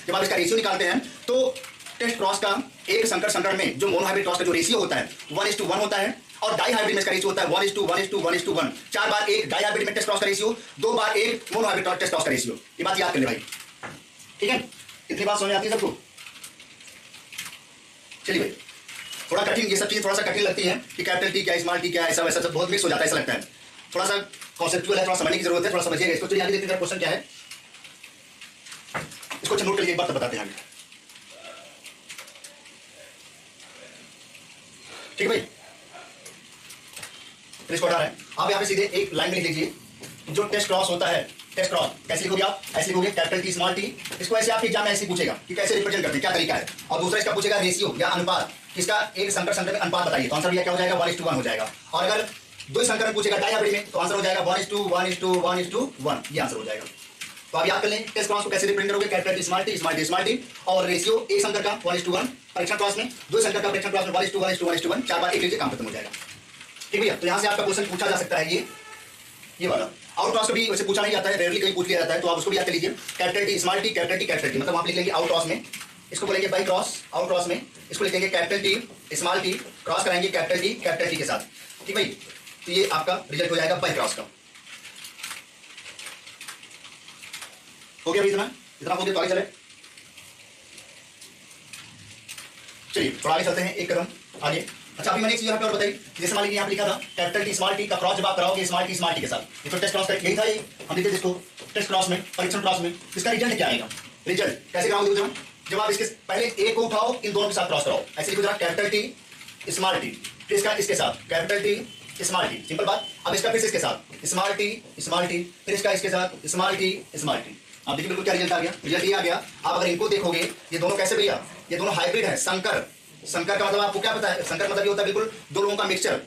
जब आप इसका रेशियो निकालते हैं तो टेस्ट क्रॉस का एक संकर में जो मोनो हाइब्रिड क्रॉस का जो रेशियो होता है 1:1 होता है, और डाई हाइब्रिड में इसका रेशियो होता है 1:1:1:1। 4 बार 1 डाई हाइब्रिड में टेस्ट क्रॉस का रेशियो, 2 बार 1 मोनो हाइब्रिड टेस्ट क्रॉस का रेशियो। ये बात याद कर ले भाई, ठीक है। इतनी बात समझ आती है सबको। चलिए भाई, थोड़ा कठिन, ये सब चीजें थोड़ा सा कठिन लगती है कि कैपिटल टी क्या स्मॉल टी क्या, ऐसा वैसा सब बहुत मिक्स हो जाता है, ऐसा लगता है। थोड़ा सा कॉन्सेप्चुअल है, थोड़ा समझने की जरूरत है, थोड़ा समझिएगा इसको। चलिए आगे देखते हैं क्वेश्चन क्या है, इसको नोट करके एक बार बताते हैं आगे, ठीक है भाई। फिर इसको हटा रहे हैं आप, यहाँ पे सीधे एक लाइन में लिख लीजिए जो टेस्ट क्रॉस होता है। टेस्ट क्रॉस कैसे लिखोगे आप, ऐसे लिखोगे कैपिटल टी स्मॉल टी। इसको ऐसे आपके एग्जाम में ऐसे पूछेगा कि कैसे रिप्रेजेंट करते हैं, क्या तरीका है। और दूसरा इसका पूछेगा रेशियो या अनुपात, किसका एक संकर में अनुपात बताइए, तो आंसर क्या हो जाएगा 1:1 हो जाएगा। और अगर दो संकर में पूछेगा डाई हाइब्रिड में, तो आंसर हो जाएगा 1:1:1:1, ये आंसर हो जाएगा। तो आप याद कर लें टेस्ट क्रॉस को कैसे रिप्रेजेंट करोगे, कैपिटल टी स्मॉल टी, और रेशियो एक संकर का 1:1, परीक्षण क्रॉस में दो संकर का परीक्षण क्रॉस में 1:1:1:1, 4 बार 1 लीजिए, काम खत्म हो जाएगा। ठीक भैया, तो यहाँ से आपका क्वेश्चन पूछा जा सकता है ये वाला। आउट क्रॉस कभी वैसे पूछा नहीं जाता है, रेयरली कहीं पूछ लिया जाता है, तो आप उसको भी याद कर लीजिए कैपिटल टी स्मॉल टी, मतलब आप लिख लेंगे आउट क्रॉस में, इसको बोलेंगे बाई क्रॉस। आउट क्रॉस में इसको लिखेंगे capital T small T, cross कराएंगे कैपिटल टी के साथ। ठीक भाई, तो ये आपका रिजल्ट हो जाएगा बाई क्रॉस का। हो गया भाई, इतना हो गया, तो आगे चले। चलिए थोड़ा आगे चलते हैं, एक कदम आगे। अच्छा, अभी मैंने एक चीज यहाँ पे और बताई, जैसे मान लीजिए यहाँ लिखा था कैपिटल टी स्मॉल टी का क्रॉस जब आप कराओगे स्मॉल टी के साथ, ये तो टेस्ट क्रॉस का यही था, ये हम लिखते इसको टेस्ट क्रॉस में, परीक्षण क्रॉस में। इसका रिजल्ट क्या आएगा, रिजल्ट कैसे कराओगे जब आप इसके पहले एक को उठाओ, इन दोनों के साथ क्रॉस कराओ, ऐसे लिखो जरा कैपिटल टी स्मॉल टी, फिर इसका इसके साथ capital T small T, simple बात। अब इसका फिर इसके साथ स्मॉल टी, फिर इसका इसके साथ स्मॉल टी। आप देखिए बिल्कुल क्या रिजल्ट आ गया, रिजल्ट ये आ गया। आप अगर इनको देखोगे, ये दोनों कैसे भैया, ये दोनों हाइब्रिड है, संकर का मतलब आपको क्या पता है, संकर मतलब ये होता है बिल्कुल दो लोगों का मिक्सचर,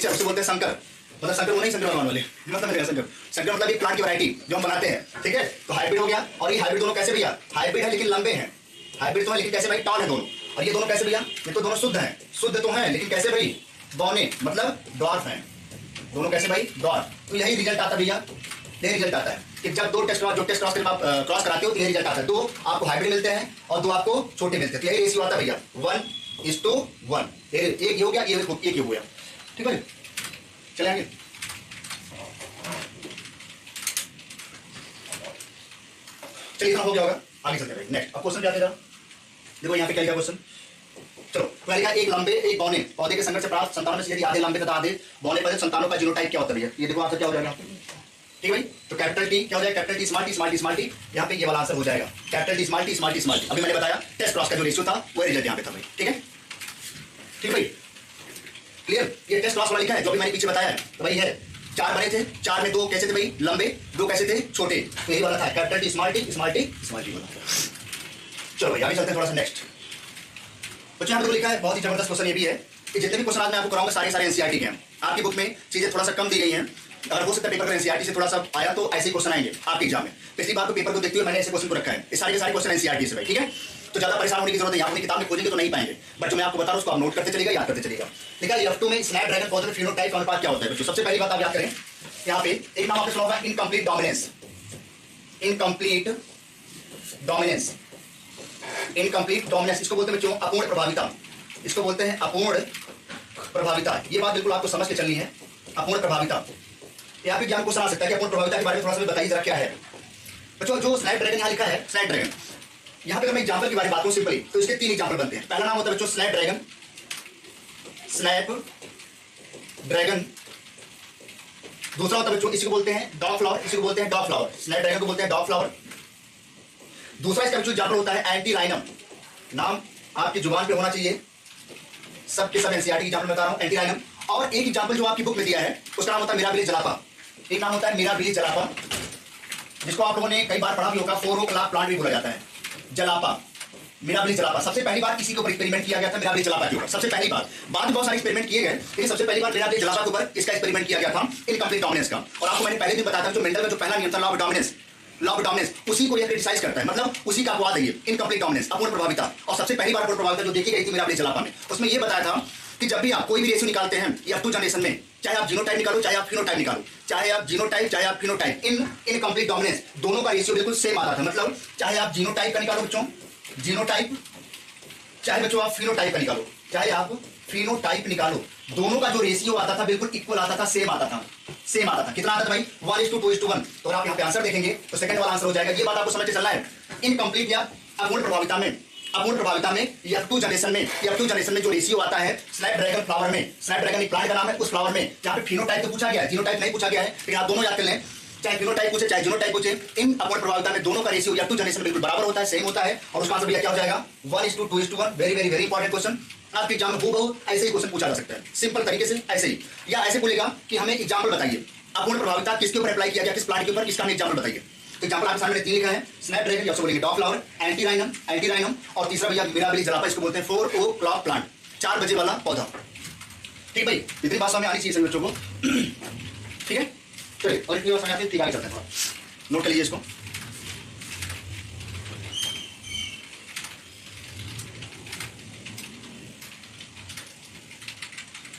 उसे बोलते हैं संकर। मतलब संकर वो नहीं संकर वाले, मतलब मेरे संकर मतलब ये प्लांट की वैरायटी जो हम बनाते हैं, ठीक है। तो हाइब्रिड हो गया, और ये हाइब्रिड दोनों कैसे भैया, हाइब्रिड है लेकिन लंबे हैं, हाइब्रिड तो है लेकिन कैसे भाई, टॉल है दोनों। और ये दोनों कैसे भैया, ये तो दोनों शुद्ध हैं, शुद्ध तो हैं लेकिन कैसे भाई, बौने मतलब डॉर्फ हैं, दोनों कैसे भाई, डॉर्फ। तो यही रिजल्ट आता है भैया, यही रिजल्ट आता है कि जब दो टेस्ट क्रॉस क्रॉस कराते हो तो यही रिजल्ट आता है, दो आपको हाइब्रिड मिलते हैं और दो आपको छोटे मिलते हैं, तो यही रेशियो आता है भैया 1:1। एक हो गया, एक हो गया, ठीक है। चले आगे। चलिए इतना हो गया होगा, आगे चलते हैं नेक्स्ट। अब क्वेश्चन क्या था, देखो यहाँ पे क्या लिखा क्वेश्चन। चलो तो लिखा एक लंबे एक बौने पौधे के संकट से प्राप्त संतानों में से यदि आधे लंबे तथा आधे बौने पौधे संतानों का जीनोटाइप क्या होता है, ये देखो आंसर क्या हो जाएगा। ठीक है भाई, तो कैपिटल टी क्या हो जाएगा, capital T small T small T small T, यहाँ पे ये वाला आंसर हो जाएगा capital T small T small T small T. अभी मैंने बताया टेस्ट क्रॉस का जो रेशियो था वो रिजल्ट यहाँ पे था भाई। ठीक है, ठीक भाई, क्लियर। ये टेस्ट क्रॉस वाला लिखा है जो भी मैंने पीछे बताया है, तो भाई है 4 बने थे, 4 में 2 कैसे थे भाई लंबे, 2 कैसे थे छोटे, तो यही वाला था capital T small T small T small T वाला। चलो भाई आगे चलते हैं थोड़ा सा नेक्स्ट। बच्चों यहाँ पे लिखा है बहुत ही जबरदस्त क्वेश्चन ये भी है कि जितने भी क्वेश्चन आज मैं आपको कराऊंगा सारे एनसीईआरटी के हैं। आपकी बुक में चीजें थोड़ा सा कम दी गई हैं, अगर हो सकता है पेपर का एनसीईआरटी से थोड़ा सा आया तो ऐसे क्वेश्चन आएंगे आपके एग्जाम में। पिछली बार को पेपर को देखते हुए मैंने ऐसे क्वेश्चन को रखा है, ये सारे के सारे क्वेश्चन एनसीईआरटी से भाई। ठीक है, तो ज्यादा परेशान होने की जरूरत है, यहाँ अपनी किताब में खोजेंगे तो नहीं पाएंगे, बट जो मैं आपको बता रहा हूँ उसको आप नोट करते चलिएगा, याद करते चलिएगा। ठीक है, F2 में स्नैपड्रैगन पॉजिटिव फिनोटाइप का अनुपात क्या होता है बच्चों। सबसे पहली बात आप याद करें, यहाँ पे एक नाम आपने सुना होगा incomplete dominance. Incomplete dominance, incomplete dominance इसको बोलते हैं बच्चों अपूर्ण प्रभाविता, इसको बोलते हैं अपूर्ण प्रभाविता। ये बात बिल्कुल आपको समझ के चलनी है, अपूर्ण प्रभाविता। यहाँ पे ज्ञान क्वेश्चन आ सकता है कि अपूर्ण प्रभाविता के बारे में थोड़ा सा बताइए जरा क्या है बच्चों। जो स्नैपड्रैगन यहाँ लिखा है, स्नैपड्रैगन, यहाँ पे अगर मैं एग्जाम्पल की बारे में बात करूँ सिंपली तो इसके 3 एग्जाम्पल बनते हैं। पहला नाम होता है बच्चों स्नैपड्रैगन, स्नैपड्रैगन। दूसरा होता है बच्चों इसी को बोलते हैं डॉग फ्लावर, इसी को बोलते हैं डॉग फ्लावर, स्नैपड्रैगन को बोलते हैं डॉग फ्लावर। दूसरा इसका बच्चों एग्जाम्पल होता है एंटीराइनम, नाम आपकी जुबान पे होना चाहिए, सबके सब एनसीईआरटी एग्जाम्पल बता रहा हूं एंटीराइनम। और एक एग्जाम्पल जो आपकी बुक में दिया है उसका नाम होता है मिराबिली जलापा, एक नाम होता है मिराबिली जलापा, जिसको आप लोगों ने कई बार पढ़ा भी होगा, 4 ओक प्लांट भी बोला जाता है, जलापा, मिराबिली जलापा। सबसे पहली बार किसी के ऊपर एक्सपेरिमेंट किया गया था मिराबिली जलापा के ऊपर, सबसे पहली बार। बाद में बहुत सारे एक्सपेरिमेंट किए गए, लेकिन सबसे पहली बार मिराबिली जलापा के ऊपर इसका एक्सपेरिमेंट किया गया था इनकम्प्लीट डोमिनेंस का। और आपको मैंने पहले दिन बताया था जो मेंडल का जो पहला नियम था law of dominance, law of dominance उसी को ये क्रिटिसाइज करता है, मतलब उसी का अपवाद है ये इनकम्प्लीट डोमिनेंस, अपूर्ण प्रभाविता। और सबसे पहली बार अपूर्ण प्रभाविता जो देखी गई थी मिराबिली जलापा में, उसमें ये बताया था कि जब भी आप कोई भी रेशियो निकालते हैं F2 जनरेशन में, चाहे आप जीनोटाइप निकालो चाहे आप फिनोटाइप निकालो, चाहे आप जीनोटाइप चाहे आप फिनोटाइप, इनकम्प्लीट डोमिनेंस दोनों का रेशियो बिल्कुल सेम आता था। मतलब चाहे आप जीनोटाइप का निकालो बच्चों, जीनोटाइप, चाहे बच्चों आप फिनोटाइप का निकालो, चाहे आप फिनोटाइप निकालो, दोनों का जो रेशियो आता था बिल्कुल इक्वल आता था, सेम आता था, सेम आता था। कितना आता था भाई 1:2:1। तो आप यहाँ पे आंसर देखेंगे तो सेकंड वाला आंसर हो जाएगा। ये बात आपको समझ के चलना है। इनकम्प्लीट या अपूर्ण प्रभाविता में, अपूर्ण प्रभाविता में F2 जनरेशन में, F2 जनरेशन में जो रेशियो आता है स्नैपड्रैगन फ्लावर में, स्नैपड्रैगन एक प्लांट का नाम है, उस फ्लावर में जहाँ पे फिनोटाइप तो पूछा गया है, जीनोटाइप नहीं पूछा गया है, लेकिन आप दोनों याद कर लें, चाहे फिनोटाइप पूछे चाहे जीनोटाइप पूछे, इन अपूर्ण प्रभाविता में दोनों का रेशियो F2 जनरेशन में बिल्कुल बराबर होता है, सेम होता है। और उसका आंसर भैया क्या हो जाएगा 1:2:1। Very very very important question, आपके एग्जाम में हूबहू ऐसे ही क्वेश्चन पूछा जा सकता है, सिंपल तरीके से ऐसे ही। या ऐसे बोलेगा कि हमें एग्जाम्पल बताइए अपूर्ण प्रभाविता किसके ऊपर अप्लाई किया गया, किस प्लांट के ऊपर, किसका हमें एग्जाम्पल बताइए। तो एग्जाम्पल आपके सामने 3 लिखा है, स्नैपड्रैगन या उसको बोलेंगे डॉग फ्लावर, एंटीराइनम, एंटीराइनम, और तीसरा भैया मिराबिली जलापा, इसको बोलते हैं 4 ओक प्लांट, 4 बजे वाला पौधा। ठीक भाई, इतनी बात समझ आनी चाहिए सभी बच्चों को। ठीक है, चलिए और इतनी बात समझ आती है, ठीक आगे चलते हैं, नोट कर लीजिए इसको।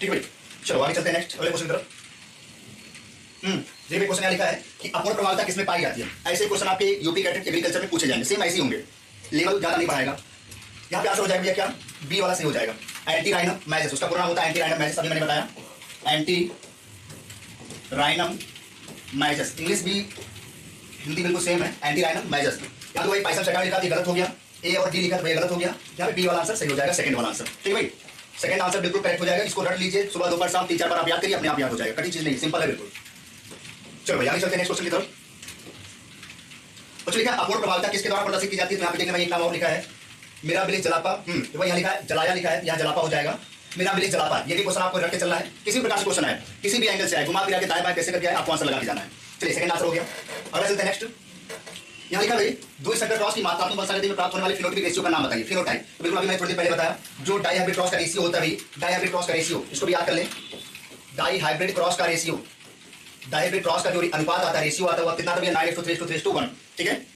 ठीक भाई, चलो आगे चलते हैं नेक्स्ट अगले क्वेश्चन की तरफ। देखिए क्वेश्चन लिखा है कि अपूर्ण प्रभाविता किसमें पाई जाती है। ऐसे क्वेश्चन आपके यूपी कैडेट एग्रीकल्चर में पूछे जाएंगे, सेम ऐसे ही होंगे, लेवल ज्यादा नहीं बढ़ाएगा। यहाँ पे आंसर हो जाएगा भैया क्या, बी वाला सही हो जाएगा, एंटीराइनम मैजेस, उसका पूरा नाम होता है एंटीराइनम मैजेस, अभी मैंने बताया एंटीराइनम मैजेस। इंग्लिश भी हिंदी बिल्कुल सेम है, एंटीराइनम मैजेस। यहाँ तो भाई पाइसम सेकंड लिखा गलत हो गया, ए और डी लिखा तो गलत हो गया, यहाँ पे बी वाला आंसर सही हो जाएगा, सेकंड वाला आंसर। ठीक है भाई, सेकंड आंसर बिल्कुल करेक्ट हो जाएगा, इसको रट लीजिए, सुबह दोपहर शाम 3-4 बार आप याद करिए, अपने आप याद हो जाएगा, कठिन चीज नहीं, सिंपल है बिल्कुल। चलो भैया आगे चलते हैं नेक्स्ट क्वेश्चन की तरफ। कुछ लिखा है अपूर्ण प्रभाविता किसके द्वारा प्रदर्शित की जाती है, तो यहाँ पे देखिए भाई एक नाम और लिखा है मिराबिली जलापा, तो यहाँ लिखा है जलाया लिखा है, यहाँ जलापा हो जाएगा, मिराबिली जलापा। ये भी क्वेश्चन आपको रट के चलना है, किसी भी प्रकार से क्वेश्चन है, किसी भी एंगल से आए, घुमा फिरा के दाएं बाएं कैसे करके आए, आपको आंसर लगा के जाना है। चलिए सेकंड आंसर हो गया, अगला चलते हैं नेक्स्ट। यहाँ लिखा है 2 संकर क्रॉस की मात्रात्मक वंशागति में प्राप्त होने वाले फिनोटाइपिक रेशियो का नाम बताइए। फिनोटाइप तो बिल्कुल अभी मैंने थोड़ी देर पहले बताया, जो डाई हाइब्रिड क्रॉस का रेशियो होता है भाई, डाई हाइब्रिड क्रॉस का रेशियो, इसको भी याद कर लें, डाई हाइब्रिड क्रॉस का रेशियो, डाई हाइब्रिड क्रॉस का जो अनुपात आता है, रेशियो आता है, वो कितना था भैया 9:3:1। ठीक है।